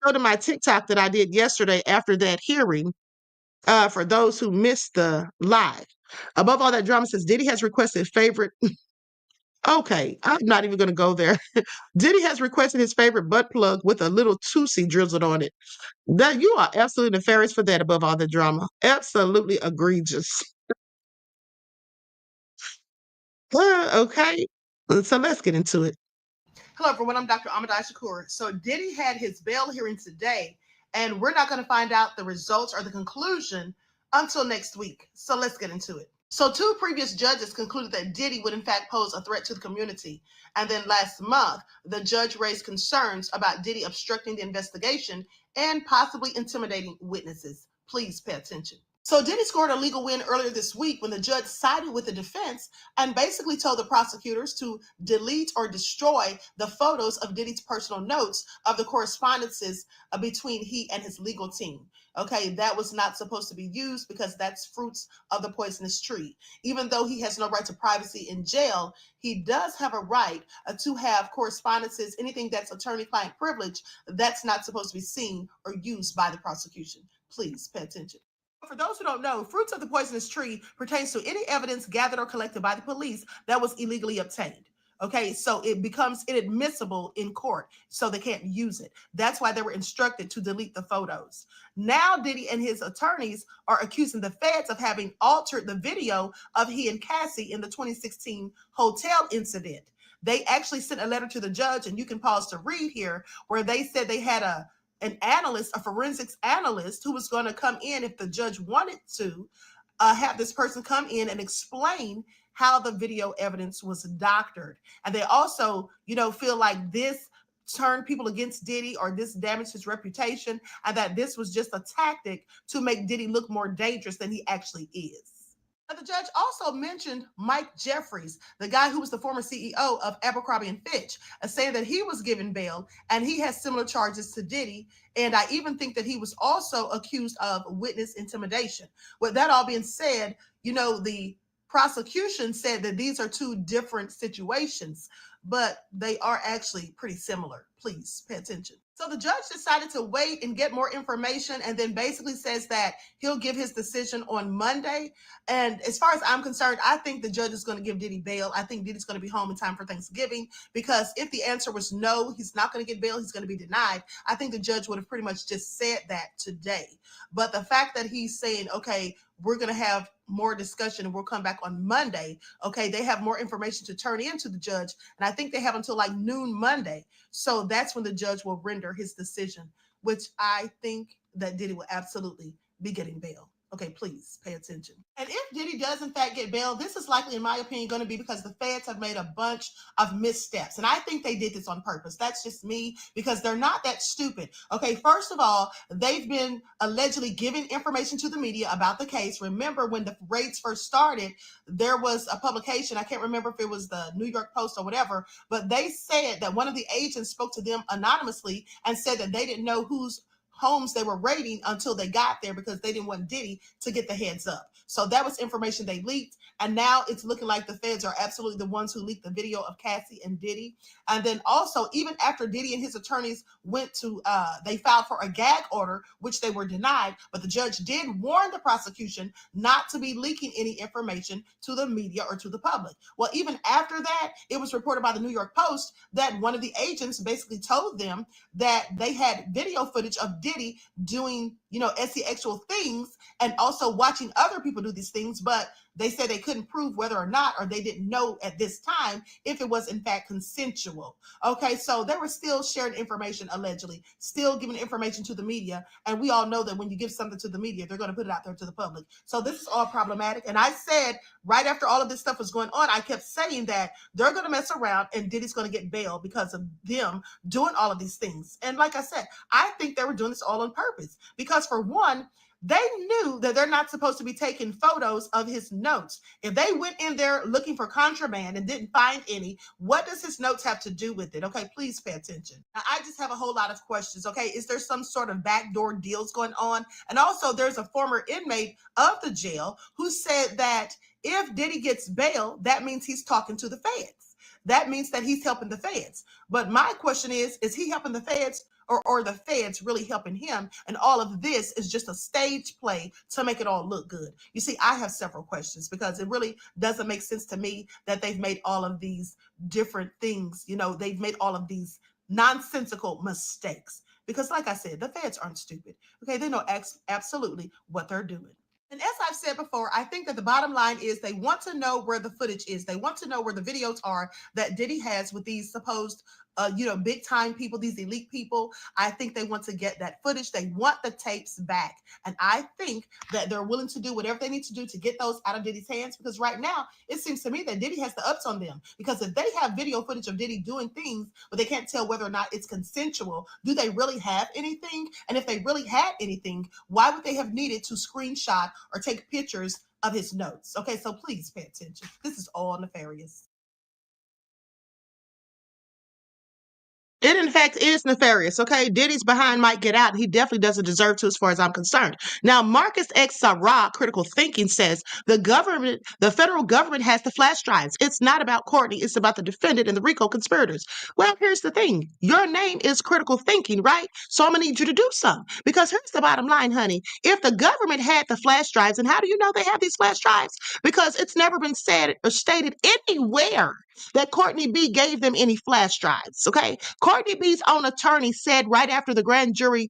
Speaker 5: go to my TikTok that I did yesterday after that hearing. For those who missed the live. Above all that drama says Diddy has requested favorite. Okay, I'm not even going to go there. Diddy has requested his favorite butt plug with a little Tootsie drizzled on it. That you are absolutely nefarious for that. Above all the drama, absolutely egregious. Okay, so let's get into it.
Speaker 2: Hello, everyone. I'm Dr. Shakur. So Diddy had his bail hearing today, and we're not going to find out the results or the conclusion until next week. So let's get into it. So 2 previous judges concluded that Diddy would in fact pose a threat to the community. And then last month, the judge raised concerns about Diddy obstructing the investigation and possibly intimidating witnesses. Please pay attention. So Diddy scored a legal win earlier this week when the judge sided with the defense and basically told the prosecutors to delete or destroy the photos of Diddy's personal notes of the correspondences between he and his legal team. Okay, that was not supposed to be used because that's fruits of the poisonous tree. Even though he has no right to privacy in jail, he does have a right to have correspondences, anything that's attorney-client privilege, that's not supposed to be seen or used by the prosecution. Please pay attention. For those who don't know, fruits of the poisonous tree pertains to any evidence gathered or collected by the police that was illegally obtained. Okay, so it becomes inadmissible in court, so they can't use it. That's why they were instructed to delete the photos. Now Diddy and his attorneys are accusing the feds of having altered the video of he and Cassie in the 2016 hotel incident. They actually sent a letter to the judge, and you can pause to read here, where they said they had an analyst, a forensics analyst, who was going to come in if the judge wanted to have this person come in and explain how the video evidence was doctored. And they also, feel like this turned people against Diddy or this damaged his reputation, and that this was just a tactic to make Diddy look more dangerous than he actually is. But the judge also mentioned Mike Jeffries, the guy who was the former CEO of Abercrombie & Fitch, saying that he was given bail and he has similar charges to Diddy. And I even think that he was also accused of witness intimidation. With that all being said, the prosecution said that these are 2 different situations, but they are actually pretty similar. Please pay attention. So the judge decided to wait and get more information, and then basically says that he'll give his decision on Monday. And as far as I'm concerned, I think the judge is going to give Diddy bail. I think Diddy's going to be home in time for Thanksgiving, because if the answer was no, he's not going to get bail, he's going to be denied, I think the judge would have pretty much just said that today. But the fact that he's saying, okay, we're going to have more discussion and we'll come back on Monday. Okay, they have more information to turn into the judge. And I think they have until like noon Monday. So that's when the judge will render his decision, which I think that Diddy will absolutely be getting bail. Okay, please pay attention. And if Diddy does in fact get bail, this is likely, in my opinion, going to be because the feds have made a bunch of missteps. And I think they did this on purpose. That's just me, because they're not that stupid. Okay, first of all, they've been allegedly giving information to the media about the case. Remember, when the raids first started, there was a publication, I can't remember if it was the New York Post or whatever, but they said that one of the agents spoke to them anonymously and said that they didn't know whose homes they were raiding until they got there, because they didn't want Diddy to get the heads up.
Speaker 5: So that was information they leaked. And now it's looking like the feds are absolutely the ones who leaked the video of Cassie and Diddy. And then also, even after Diddy and his attorneys went to, they filed for a gag order, which they were denied. But the judge did warn the prosecution not to be leaking any information to the media or to the public. Well, even after that, it was reported by the New York Post that one of the agents basically told them that they had video footage of Diddy doing, sexual things and also watching other people do these things, but they said they couldn't prove whether or not, or they didn't know at this time if it was in fact consensual. Okay, so they were still sharing information, allegedly, still giving information to the media. And we all know that when you give something to the media, they're going to put it out there to the public. So this is all problematic. And I said, right after all of this stuff was going on, I kept saying that they're going to mess around and Diddy's going to get bail because of them doing all of these things. And like I said, I think they were doing this all on purpose because, for one, they knew that they're not supposed to be taking photos of his notes. If they went in there looking for contraband and didn't find any, what does his notes have to do with it? Okay, please pay attention. Now, I just have a whole lot of questions. Okay, is there some sort of backdoor deals going on? And also, there's a former inmate of the jail who said that if Diddy gets bail, that means he's talking to the feds. That means that he's helping the feds. But my question is he helping the feds? Or the feds really helping him? And all of this is just a stage play to make it all look good. You see, I have several questions because it really doesn't make sense to me that they've made all of these different things. They've made all of these nonsensical mistakes because, like I said, the feds aren't stupid. Okay, they know absolutely what they're doing. And as I've said before, I think that the bottom line is they want to know where the footage is. They want to know where the videos are that Diddy has with these supposed big time people, these elite people. I think they want to get that footage. They want the tapes back. And I think that they're willing to do whatever they need to do to get those out of Diddy's hands, because right now it seems to me that Diddy has the ups on them, because if they have video footage of Diddy doing things, but they can't tell whether or not it's consensual, do they really have anything? And if they really had anything, why would they have needed to screenshot or take pictures of his notes? Okay, so please pay attention. This is all nefarious. It, in fact, is nefarious, okay? Diddy's behind might get out. He definitely doesn't deserve to, as far as I'm concerned. Now, Marcus X. Sarah, Critical Thinking, says the federal government has the flash drives. It's not about Courtney. It's about the defendant and the RICO conspirators. Well, here's the thing. Your name is Critical Thinking, right? So I'm going to need you to do something. Because here's the bottom line, honey. If the government had the flash drives, and how do you know they have these flash drives? Because it's never been said or stated anywhere that Courtney B gave them any flash drives, okay? Courtney B's own attorney said right after the grand jury,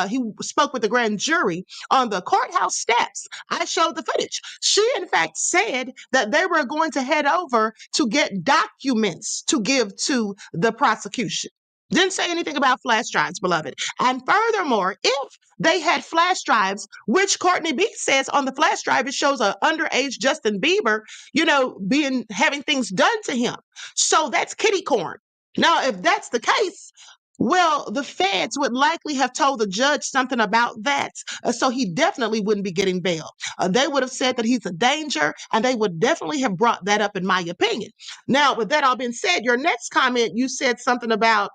Speaker 5: he spoke with the grand jury on the courthouse steps, I showed the footage. She, in fact, said that they were going to head over to get documents to give to the prosecution. Didn't say anything about flash drives, beloved. And furthermore, if they had flash drives, which Courtney B says on the flash drive, it shows an underage Justin Bieber, having things done to him. So that's kitty corn. Now, if that's the case, well, the feds would likely have told the judge something about that. So he definitely wouldn't be getting bail. They would have said that he's a danger, and they would definitely have brought that up, in my opinion. Now, with that all being said, your next comment, you said something about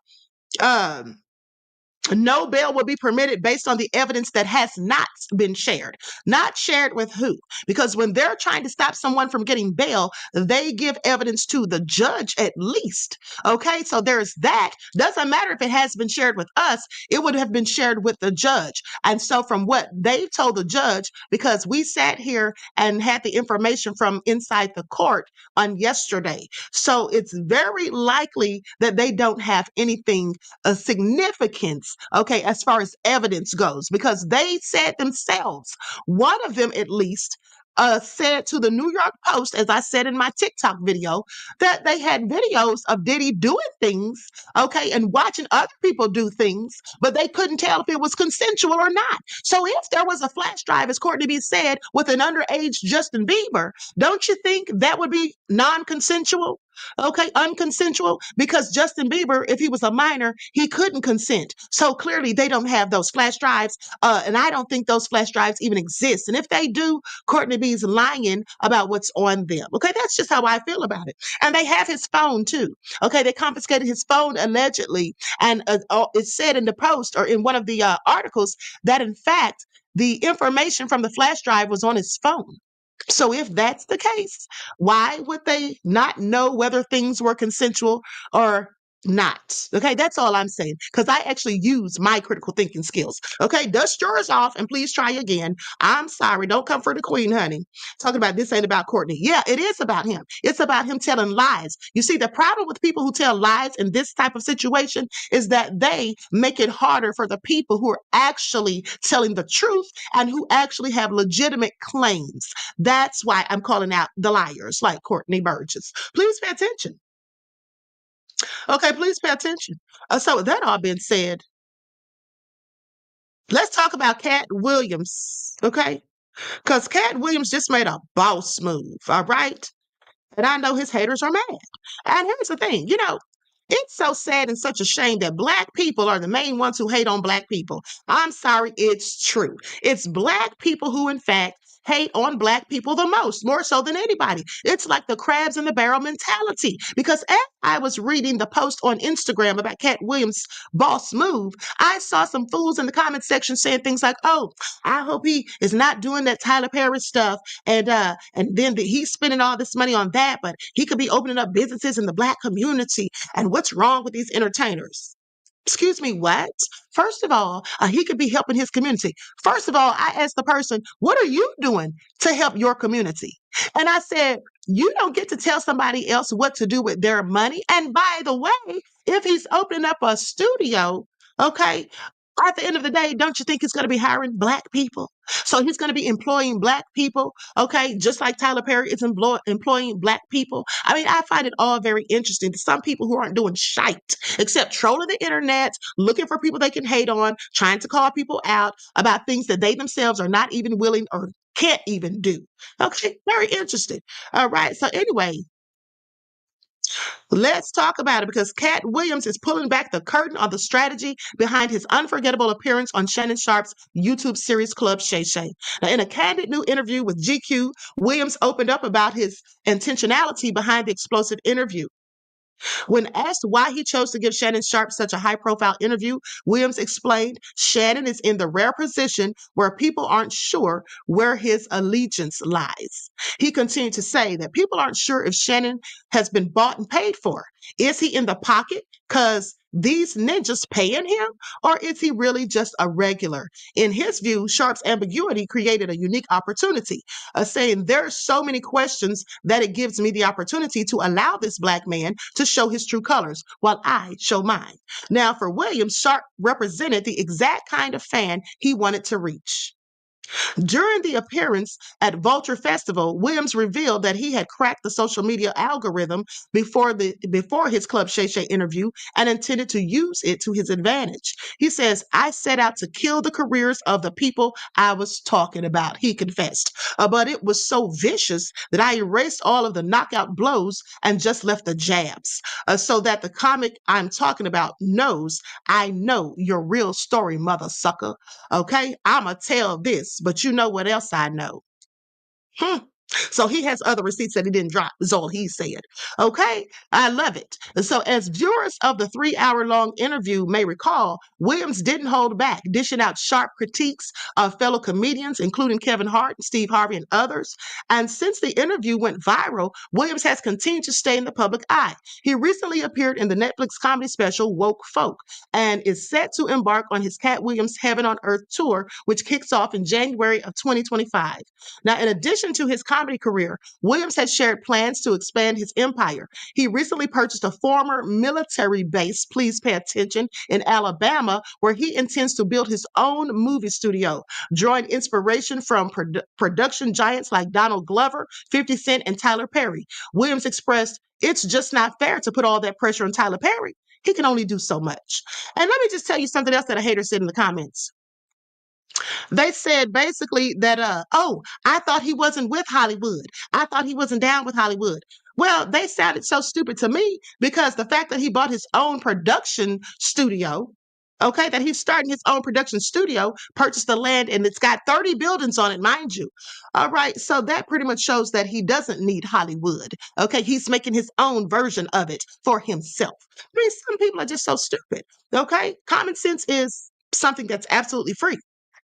Speaker 5: no bail will be permitted based on the evidence that has not been shared. Not shared with who? Because when they're trying to stop someone from getting bail, they give evidence to the judge at least. Okay, so there's that. Doesn't matter if it has been shared with us, it would have been shared with the judge. And so from what they told the judge, because we sat here and had the information from inside the court on yesterday, so it's very likely that they don't have anything of significance, okay, as far as evidence goes, because they said themselves, one of them at least, said to the New York Post, as I said in my TikTok video, that they had videos of Diddy doing things, okay, and watching other people do things, but they couldn't tell if it was consensual or not. So if there was a flash drive, as Courtney B said, with an underage Justin Bieber, don't you think that would be non-consensual? Okay, unconsensual, because Justin Bieber, if he was a minor, he couldn't consent. So clearly they don't have those flash drives, and I don't think those flash drives even exist. And if they do, Courtney B's lying about what's on them. Okay, that's just how I feel about it. And they have his phone too. Okay, they confiscated his phone allegedly, and it said in the Post or in one of the articles that in fact the information from the flash drive was on his phone. So if that's the case, why would they not know whether things were consensual or not? Okay, that's all I'm saying. Because I actually use my critical thinking skills. Okay, dust yours off and please try again. I'm sorry, don't come for the queen, honey. Talking about this ain't about Courtney. Yeah, it is about him. It's about him telling lies. You see, the problem with people who tell lies in this type of situation is that they make it harder for the people who are actually telling the truth and who actually have legitimate claims. That's why I'm calling out the liars like Courtney Burgess. Please pay attention. Okay, please pay attention. So with that all being said, let's talk about Katt Williams, okay? Because Katt Williams just made a boss move, all right? And I know his haters are mad. And here's the thing, it's so sad and such a shame that Black people are the main ones who hate on Black people. I'm sorry, it's true. It's Black people who, in fact, hate on Black people the most, more so than anybody. It's like the crabs in the barrel mentality. Because as I was reading the post on Instagram about Katt Williams' boss move, I saw some fools in the comment section saying things like, "Oh, I hope he is not doing that Tyler Perry stuff, and then he's spending all this money on that, but he could be opening up businesses in the Black community. And what's wrong with these entertainers?" Excuse me, what? First of all, he could be helping his community. First of all, I asked the person, "What are you doing to help your community?" And I said, "You don't get to tell somebody else what to do with their money. And by the way, if he's opening up a studio, okay, at the end of the day, don't you think he's going to be hiring Black people? So he's going to be employing Black people, okay, just like Tyler Perry is employing Black people. I mean, I find it all very interesting to some people who aren't doing shite except trolling the internet, looking for people they can hate on, trying to call people out about things that they themselves are not even willing or can't even do. Okay, very interesting. All right, so anyway, let's talk about it because Katt Williams is pulling back the curtain on the strategy behind his unforgettable appearance on Shannon Sharpe's YouTube series Club Shay Shay. Now, in a candid new interview with GQ, Williams opened up about his intentionality behind the explosive interview. When asked why he chose to give Shannon Sharpe such a high profile interview, Williams explained Shannon is in the rare position where people aren't sure where his allegiance lies. He continued to say that people aren't sure if Shannon has been bought and paid for. Is he in the pocket because these ninjas paying him, or is he really just a regular? In his view, Sharpe's ambiguity created a unique opportunity, saying there are so many questions that it gives me the opportunity to allow this Black man to show his true colors while I show mine. Now, for Williams, Sharpe represented the exact kind of fan he wanted to reach. During the appearance at Vulture Festival, Williams revealed that he had cracked the social media algorithm before his Club Shay Shay interview and intended to use it to his advantage. He says, "I set out to kill the careers of the people I was talking about," he confessed. But it was so vicious that I erased all of the knockout blows and just left the jabs, so that the comic I'm talking about knows I know your real story, mother sucker. Okay, I'ma tell this, but you know what else I know? So he has other receipts that he didn't drop, is all he said. Okay, I love it. So as viewers of the 3-hour-long interview may recall, Williams didn't hold back, dishing out sharp critiques of fellow comedians, including Kevin Hart, Steve Harvey, and others. And since the interview went viral, Williams has continued to stay in the public eye. He recently appeared in the Netflix comedy special Woke Folk and is set to embark on his Katt Williams Heaven on Earth tour, which kicks off in January of 2025. Now, in addition to his comedy career, Williams has shared plans to expand his empire. He recently purchased a former military base, please pay attention, in Alabama, where he intends to build his own movie studio, drawing inspiration from production giants like Donald Glover, 50 Cent, and Tyler Perry. Williams expressed, "It's just not fair to put all that pressure on Tyler Perry. He can only do so much." And let me just tell you something else that a hater said in the comments. They said basically that, "Oh, I thought he wasn't with Hollywood. I thought he wasn't down with Hollywood." Well, they sounded so stupid to me because the fact that he bought his own production studio, okay, that he's starting his own production studio, purchased the land, and it's got 30 buildings on it, mind you. All right, so that pretty much shows that he doesn't need Hollywood. Okay, he's making his own version of it for himself. I mean, some people are just so stupid. Okay, common sense is something that's absolutely free.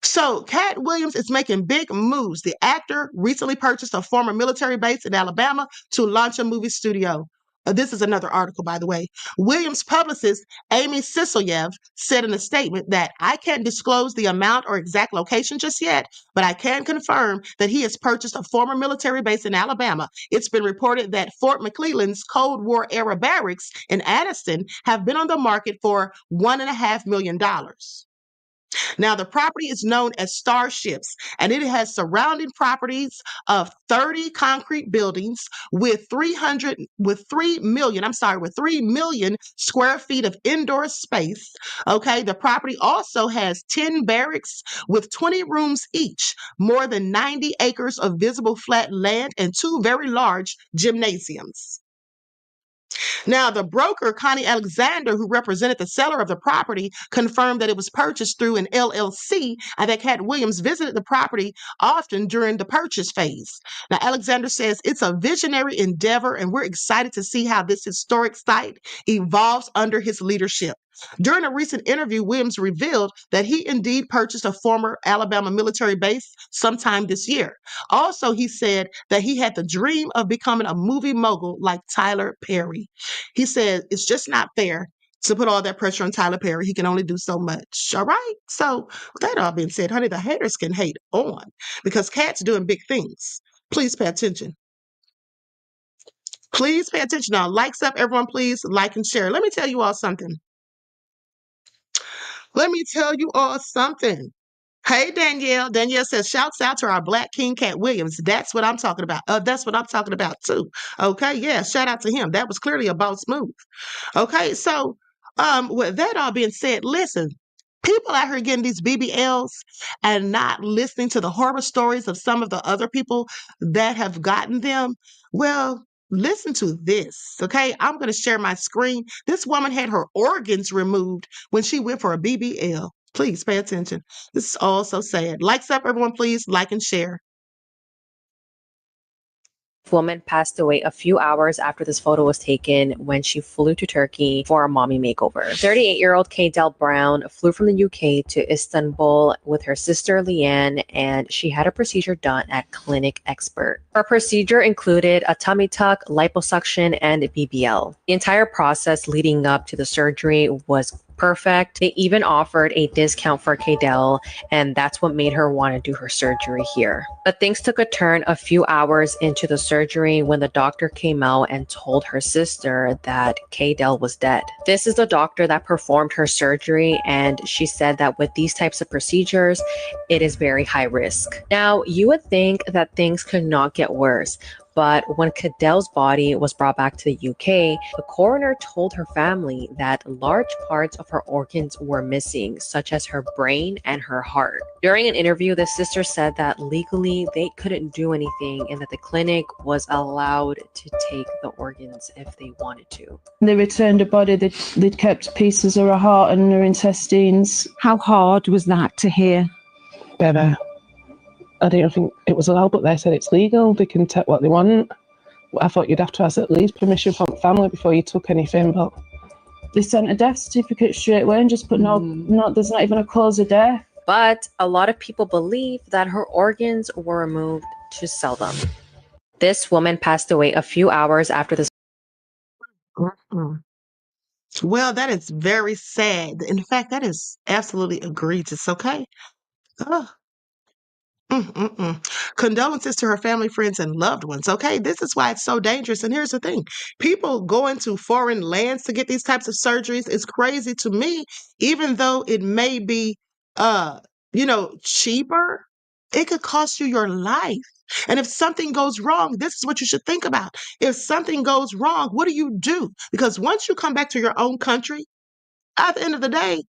Speaker 5: So Katt Williams is making big moves. The actor recently purchased a former military base in Alabama to launch a movie studio. This is another article, by the way. Williams' publicist, Amy Sisolyev, said in a statement that I can't disclose the amount or exact location just yet, but I can confirm that he has purchased a former military base in Alabama. It's been reported that Fort McClellan's Cold War era barracks in Addison have been on the market for $1.5 million. Now, the property is known as Starships, and it has surrounding properties of 30 concrete buildings with 3 million square feet of indoor space. Okay, the property also has 10 barracks with 20 rooms each, more than 90 acres of visible flat land, and 2 very large gymnasiums. Now, the broker, Connie Alexander, who represented the seller of the property, confirmed that it was purchased through an LLC and that Katt Williams visited the property often during the purchase phase. Now, Alexander says it's a visionary endeavor, and we're excited to see how this historic site evolves under his leadership. During a recent interview, Williams revealed that he indeed purchased a former Alabama military base sometime this year. Also, he said that he had the dream of becoming a movie mogul like Tyler Perry. He said it's just not fair to put all that pressure on Tyler Perry. He can only do so much. All right. So, with that all being said, honey, the haters can hate on because Katt's doing big things. Please pay attention. Please pay attention. Now, likes up, everyone, please like and share. Let me tell you all something. Hey, Danielle. Danielle says, shouts out to our Black King, Katt Williams. That's what I'm talking about. That's what I'm talking about, too. Okay, yeah, shout out to him. That was clearly a boss move. Okay, so with that all being said, listen, people out here getting these BBLs and not listening to the horror stories of some of the other people that have gotten them. Well, listen to this, okay? I'm going to share my screen. This woman had her organs removed when she went for a BBL. Please pay attention. This is all so sad. Likes up, everyone, please like and share.
Speaker 9: Woman passed away a few hours after this photo was taken when she flew to Turkey for a mommy makeover. 38-year-old Kaydell Brown flew from the UK to Istanbul with her sister Leanne, and she had a procedure done at Clinic Expert. Her procedure included a tummy tuck, liposuction, and BBL. The entire process leading up to the surgery was perfect. They even offered a discount for Kaydell, and that's what made her want to do her surgery here. But things took a turn a few hours into the surgery when the doctor came out and told her sister that Kaydell was dead. This is the doctor that performed her surgery, and she said that with these types of procedures, it is very high risk. Now, you would think that things could not get worse, but when Kaydell's body was brought back to the UK, the coroner told her family that large parts of her organs were missing, such as her brain and her heart. During an interview, the sister said that legally they couldn't do anything and that the clinic was allowed to take the organs if they wanted to.
Speaker 10: They returned her body. They'd kept pieces of her heart and her intestines.
Speaker 11: How hard was that to hear?
Speaker 10: Better. I don't think it was allowed, but they said it's legal. They can take what they want. I thought you'd have to ask at least permission from family before you took anything, but they sent a death certificate straight away and just put no, there's not even a cause of death.
Speaker 9: But a lot of people believe that her organs were removed to sell them. This woman passed away a few hours after this.
Speaker 5: Well, that is very sad. In fact, that is absolutely egregious, okay? Oh. Condolences to her family, friends, and loved ones. Okay, this is why it's so dangerous. And here's the thing: people go into foreign lands to get these types of surgeries. It's crazy to me, even though it may be, cheaper. It could cost you your life. And if something goes wrong, this is what you should think about. If something goes wrong, what do you do? Because once you come back to your own country, at the end of the day,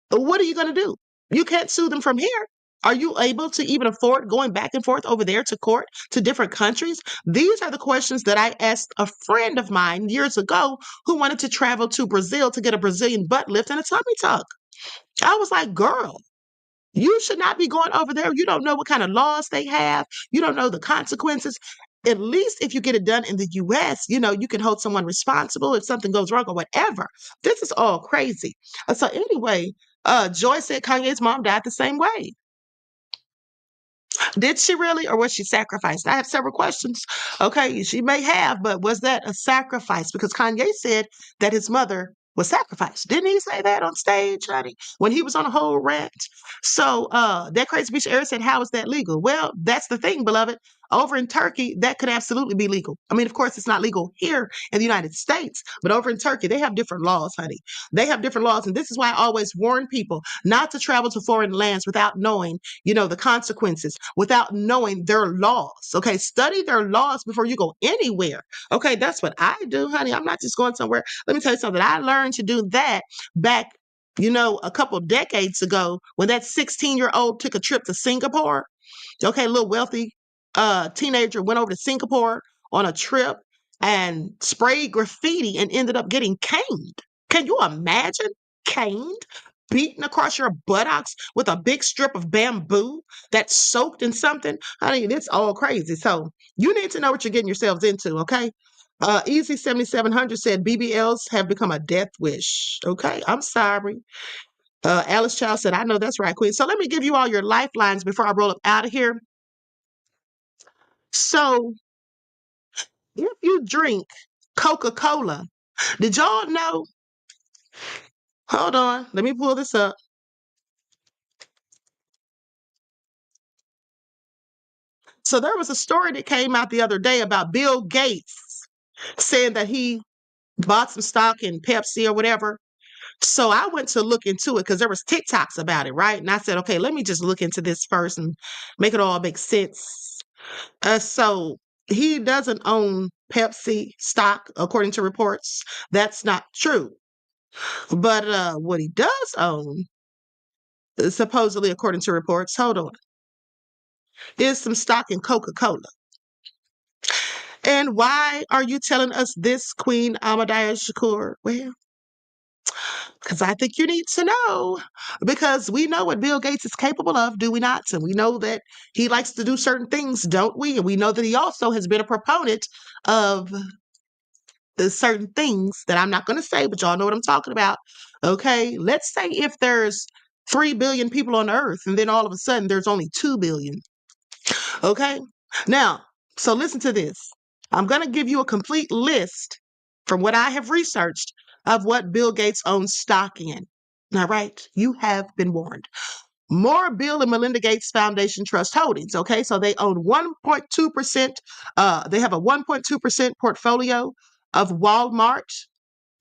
Speaker 5: what are you going to do? You can't sue them from here. Are you able to even afford going back and forth over there to court to different countries? These are the questions that I asked a friend of mine years ago who wanted to travel to Brazil to get a Brazilian butt lift and a tummy tuck. I was like, girl, you should not be going over there. You don't know what kind of laws they have. You don't know the consequences. At least if you get it done in the U.S., you can hold someone responsible if something goes wrong or whatever. This is all crazy. So anyway, Joy said Kanye's mom died the same way. Did she really, or was she sacrificed? I have several questions. Okay, she may have, but was that a sacrifice? Because Kanye said that his mother was sacrificed. Didn't he say that on stage, honey, when he was on a whole rant? So that crazy bitch Eric said, how is that legal? Well, that's the thing, beloved. Over in Turkey, that could absolutely be legal. I mean, of course, it's not legal here in the United States, but over in Turkey, they have different laws, honey. They have different laws. And this is why I always warn people not to travel to foreign lands without knowing, the consequences, without knowing their laws. Okay, study their laws before you go anywhere. Okay, that's what I do, honey. I'm not just going somewhere. Let me tell you something. I learned to do that back, a couple decades ago when that 16-year-old took a trip to Singapore. Okay, a little wealthy teenager went over to Singapore on a trip and sprayed graffiti and ended up getting caned. Can you imagine? Caned? Beaten across your buttocks with a big strip of bamboo that's soaked in something? I mean, it's all crazy. So you need to know what you're getting yourselves into, okay? Easy 7700 said BBLs have become a death wish. Okay, I'm sorry. Alice Child said, I know that's right, Queen. So let me give you all your lifelines before I roll up out of here. So if you drink Coca-Cola, did y'all know? Hold on, let me pull this up. So there was a story that came out the other day about Bill Gates saying that he bought some stock in Pepsi or whatever. So I went to look into it because there was TikToks about it, right? And I said, okay, let me just look into this first and make it all make sense. So he doesn't own Pepsi stock, according to reports. That's not true. But what he does own, supposedly according to reports, hold on, is some stock in Coca-Cola. And why are you telling us this, Queen Shakur? Well, because I think you need to know. Because we know what Bill Gates is capable of, do we not? And we know that he likes to do certain things, don't we? And we know that he also has been a proponent of the certain things that I'm not going to say, but y'all know what I'm talking about. Okay, let's say if there's 3 billion people on Earth, and then all of a sudden there's only 2 billion. Okay, now, so listen to this. I'm going to give you a complete list from what I have researched of what Bill Gates owns stock in. All right, you have been warned. More Bill and Melinda Gates Foundation Trust Holdings. Okay, so they own 1.2%. They have a 1.2% portfolio of Walmart.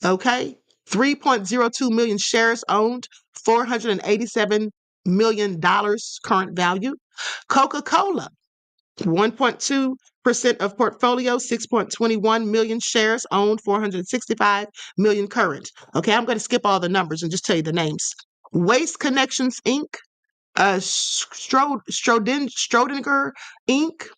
Speaker 5: Okay, 3.02 million shares owned, $487 million current value. Coca-Cola, 1.2% of portfolio, 6.21 million shares owned, 465 million current. Okay, I'm going to skip all the numbers and just tell you the names. Waste Connections Inc., Schrodinger Inc.,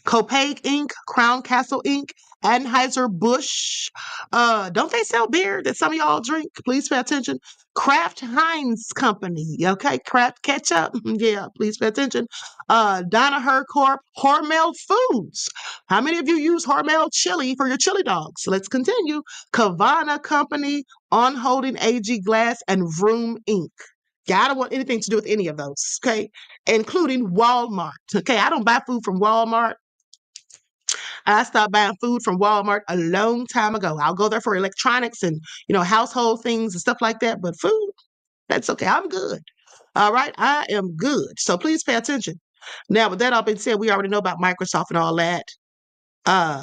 Speaker 5: Copake Inc., Crown Castle Inc., Anheuser-Busch. Don't they sell beer that some of y'all drink? Please pay attention. Kraft Heinz Company, okay? Kraft Ketchup, yeah, please pay attention. Danaher Corp., Hormel Foods. How many of you use Hormel chili for your chili dogs? Let's continue. Kavana Company, On Holding AG Glass, and Vroom Inc. Yeah, I don't want anything to do with any of those, okay? Including Walmart, okay? I don't buy food from Walmart. I stopped buying food from Walmart a long time ago. I'll go there for electronics and, household things and stuff like that. But food, that's okay. I'm good. All right. I am good. So please pay attention. Now, with that all being said, we already know about Microsoft and all that.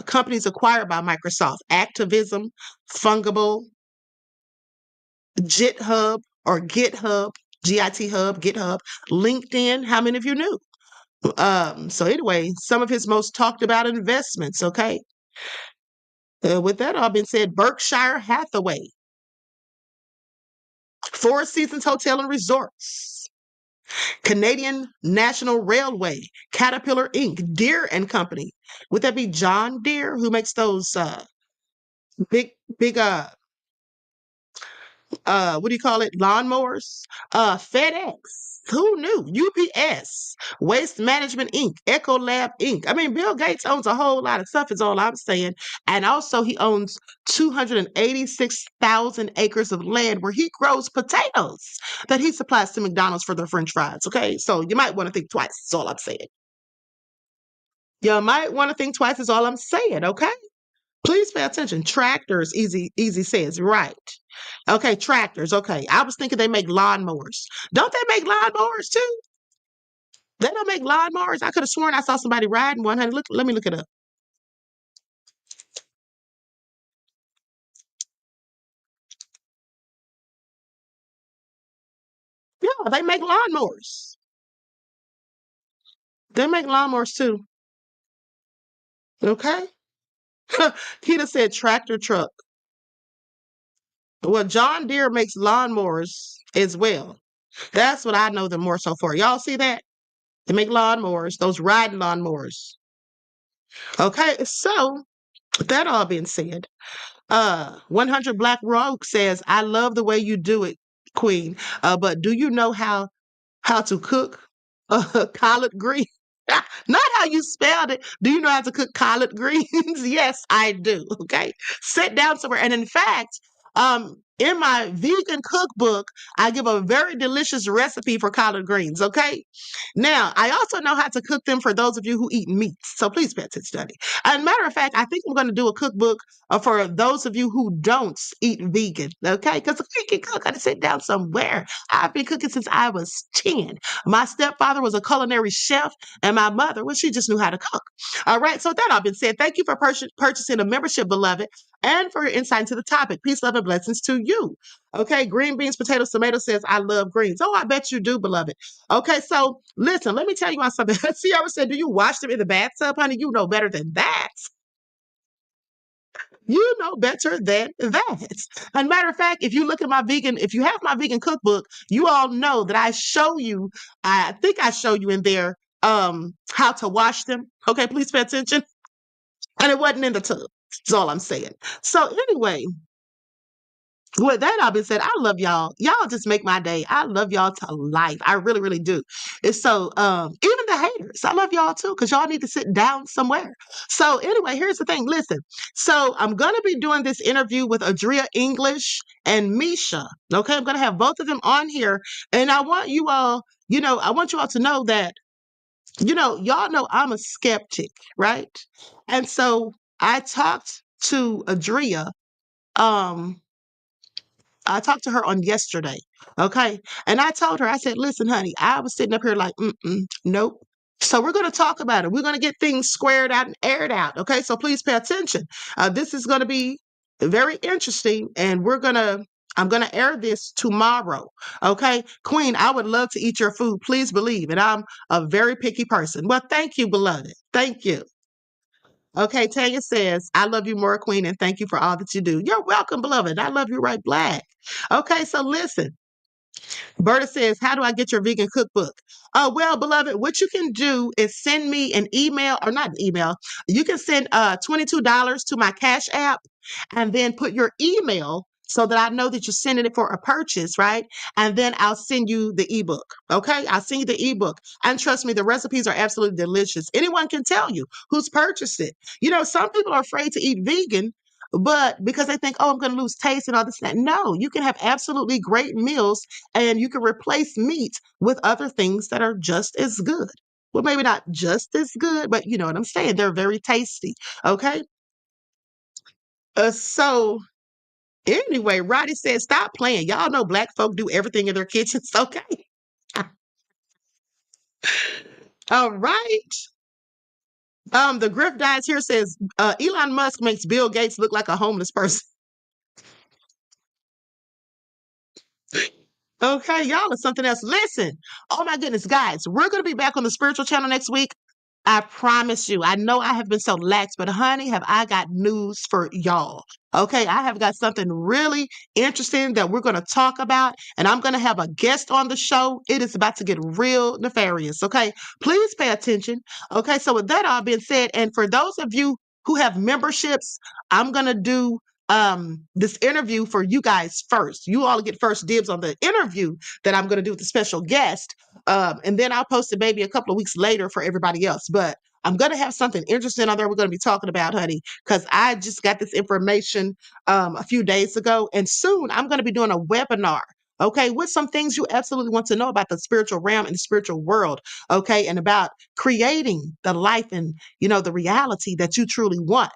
Speaker 5: Companies acquired by Microsoft: Activism, Fungible, GitHub or GitHub, GIT Hub, GitHub, LinkedIn. How many of you knew? So anyway, some of his most talked about investments, okay? With that all being said, Berkshire Hathaway, Four Seasons Hotel and Resorts, Canadian National Railway, Caterpillar Inc., Deere and Company. Would that be John Deere, who makes those big what do you call it? Lawnmowers. FedEx. Who knew? UPS, Waste Management Inc., Ecolab Inc. I mean, Bill Gates owns a whole lot of stuff, is all I'm saying. And also, he owns 286,000 acres of land where he grows potatoes that he supplies to McDonald's for their French fries. Okay, so you might want to think twice. That's all I'm saying. You might want to think twice is all I'm saying, okay? Please pay attention. Tractors, easy says, right. Okay, tractors. Okay. I was thinking they make lawnmowers. Don't they make lawnmowers too? They don't make lawnmowers. I could have sworn I saw somebody riding one. Honey, look, let me look it up. Yeah, they make lawnmowers. They make lawnmowers too. Okay. Keita said tractor truck. Well, John Deere makes lawnmowers as well. That's what I know them more so for. Y'all see that? They make lawnmowers, those riding lawnmowers. Okay, so with that all being said, 100 Black Rogue says, I love the way you do it, Queen. But do you know how to cook collard greens? Not how you spelled it. Do you know how to cook collard greens? Yes, I do. Okay. Sit down somewhere. And in fact, in my vegan cookbook, I give a very delicious recipe for collard greens. Okay. Now, I also know how to cook them for those of you who eat meat. So please pay attention, study. As a matter of fact, I think I'm going to do a cookbook for those of you who don't eat vegan. Okay. Because you can cook, got to sit down somewhere. I've been cooking since I was 10. My stepfather was a culinary chef, and my mother, well, she just knew how to cook. All right. So, with that all been said, thank you for purchasing a membership, beloved, and for your insight into the topic. Peace, love, and blessings to you. Okay. Green beans, potatoes, tomatoes says, I love greens. Oh, I bet you do, beloved. Okay. So, listen, let me tell you on something. See, I was saying, do you wash them in the bathtub, honey? You know better than that. You know better than that. And matter of fact, if you look at if you have my vegan cookbook, you all know that I think I show you in there how to wash them. Okay, please pay attention. And it wasn't in the tub. That's all I'm saying. So anyway, with that all being said, I love y'all. Y'all just make my day. I love y'all to life. I really, really do. And so even the haters, I love y'all too, because y'all need to sit down somewhere. So anyway, here's the thing. Listen, so I'm going to be doing this interview with Adria English and Misha. Okay, I'm going to have both of them on here. And I want you all, I want you all to know that, y'all know I'm a skeptic, right? And so I talked to Adria. I talked to her on yesterday. Okay. And I told her, I said, listen, honey, I was sitting up here like, nope. So we're going to talk about it. We're going to get things squared out and aired out. Okay. So please pay attention. This is going to be very interesting. And I'm going to air this tomorrow. Okay. Queen, I would love to eat your food. Please believe it. I'm a very picky person. Well, thank you, beloved. Thank you. Okay, Tanya says, I love you more, Queen, and thank you for all that you do. You're welcome, beloved. I love you right black. Okay, so listen. Berta says, how do I get your vegan cookbook? Well, beloved, what you can do is send me an email, or not an email. You can send $22 to my Cash App and then put your email so that I know that you're sending it for a purchase, right? And then I'll send you the ebook. Okay, I'll send you the ebook. And trust me, the recipes are absolutely delicious. Anyone can tell you who's purchased it. Some people are afraid to eat vegan, but because they think, oh, I'm going to lose taste and all this and that. No, you can have absolutely great meals and you can replace meat with other things that are just as good. Well, maybe not just as good, but you know what I'm saying? They're very tasty. Okay. So anyway, Roddy said, stop playing. Y'all know black folk do everything in their kitchens. Okay. All right. The Griff Dies here says, Elon Musk makes Bill Gates look like a homeless person. Okay, y'all are something else. Listen, oh my goodness, guys, we're going to be back on the spiritual channel next week. I promise you. I know I have been so lax, but honey, have I got news for y'all. Okay, I have got something really interesting that we're going to talk about, and I'm going to have a guest on the show. It is about to get real nefarious. Okay, please pay attention. Okay, so with that all being said, and for those of you who have memberships, I'm going to do this interview for you guys first. You all get first dibs on the interview that I'm going to do with the special guest. And then I'll post it maybe a couple of weeks later for everybody else. But I'm going to have something interesting on there we're going to be talking about, honey, because I just got this information a few days ago. And soon I'm going to be doing a webinar. okay, with some things you absolutely want to know about the spiritual realm and the spiritual world, okay, and about creating the life and, the reality that you truly want.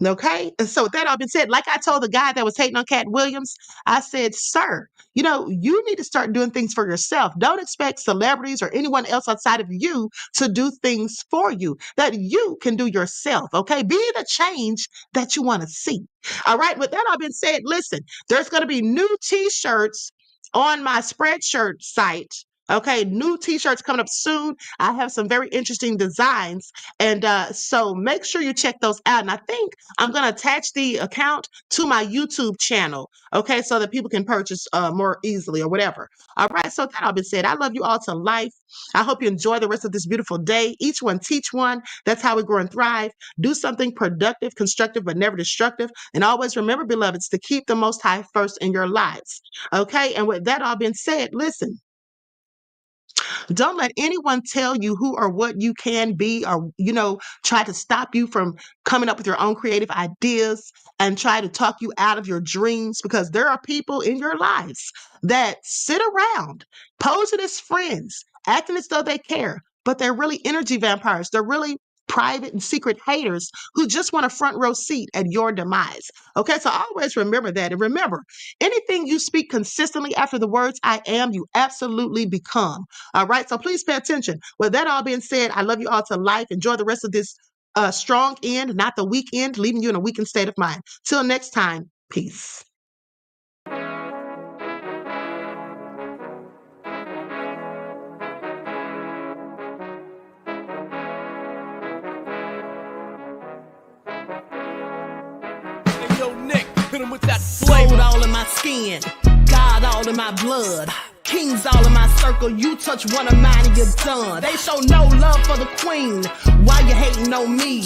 Speaker 5: Okay. And so with that all been said, like I told the guy that was hating on Katt Williams, I said, sir, you need to start doing things for yourself. Don't expect celebrities or anyone else outside of you to do things for you that you can do yourself. Okay. Be the change that you want to see. All right. With that all been said, listen, there's going to be new t-shirts on my Spreadshirt site. Okay, new t-shirts coming up soon. I have some very interesting designs. And so make sure you check those out. And I think I'm going to attach the account to my YouTube channel. Okay, so that people can purchase more easily or whatever. All right, so that all been said, I love you all to life. I hope you enjoy the rest of this beautiful day. Each one teach one. That's how we grow and thrive. Do something productive, constructive, but never destructive. And always remember, beloveds, to keep the Most High first in your lives. Okay, and with that all been said, listen. Don't let anyone tell you who or what you can be or, try to stop you from coming up with your own creative ideas and try to talk you out of your dreams, because there are people in your lives that sit around posing as friends, acting as though they care, but they're really energy vampires. They're really private and secret haters who just want a front row seat at your demise. Okay, so always remember that. And remember, anything you speak consistently after the words I am, you absolutely become. All right, so please pay attention. With that all being said, I love you all to life. Enjoy the rest of this strong end, not the weak end, leaving you in a weakened state of mind. Till next time, peace.
Speaker 2: With that gold all in my skin, God all in my blood, kings all in my circle. You touch one of mine and you're done. They show no love for the queen. Why you hating on me?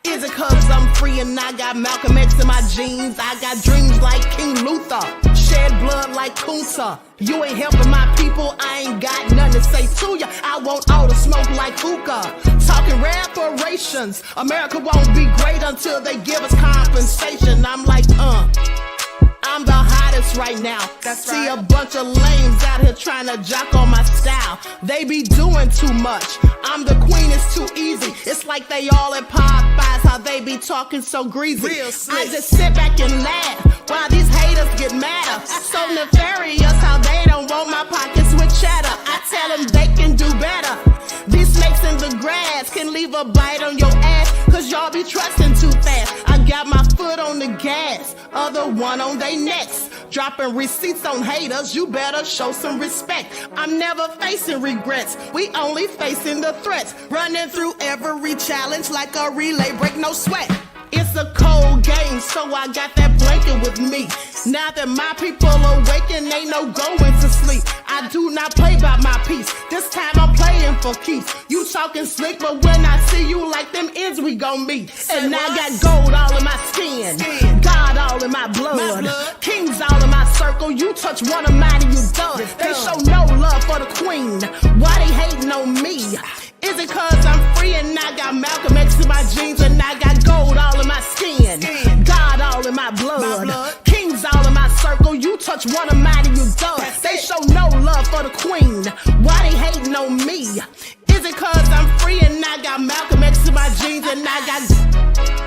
Speaker 2: Is it cause I'm free and I got Malcolm X in my jeans? I got dreams like King Luther, shed blood like Kunta. You ain't helping my people, I ain't got nothing to say to ya. I want all the smoke like hookah. Talking reparations, America won't be great until they give us compensation. I'm like, I'm the hottest right now. See a bunch of lames out here trying to jock on my style. They be doing too much. I'm the queen, it's too easy. It's like they all at Popeyes, how they be talking so greasy. I just sit back and laugh while these haters get madder. So nefarious how they don't want my pockets with cheddar. I tell them they can do better. These snakes in the grass can leave a bite on your ass, cause y'all be trusting too fast. I got my foot on the gas, other one on they necks. Dropping receipts on haters, you better show some respect. I'm never facing regrets, we only facing the threats. Running through every challenge like a relay, break no sweat. It's a cold game, so I got that blanket with me. Now that my people awaken, ain't no going to sleep. I do not play by my piece, this time I'm playing for keeps. You talking slick, but when I see you like them ends, we gon' meet. And I got gold all in my skin, God all in my blood, kings all in my circle. You touch one of mine and you done. They show no love for the queen. Why they hating on me? Is it cause I'm free and I got Malcolm X in my jeans and I got gold all in my skin, God all in my blood, kings all in my circle. You touch one of mine and you done. They show no love for the queen. Why they hating on me? Is it cause I'm free and I got Malcolm X in my jeans and I got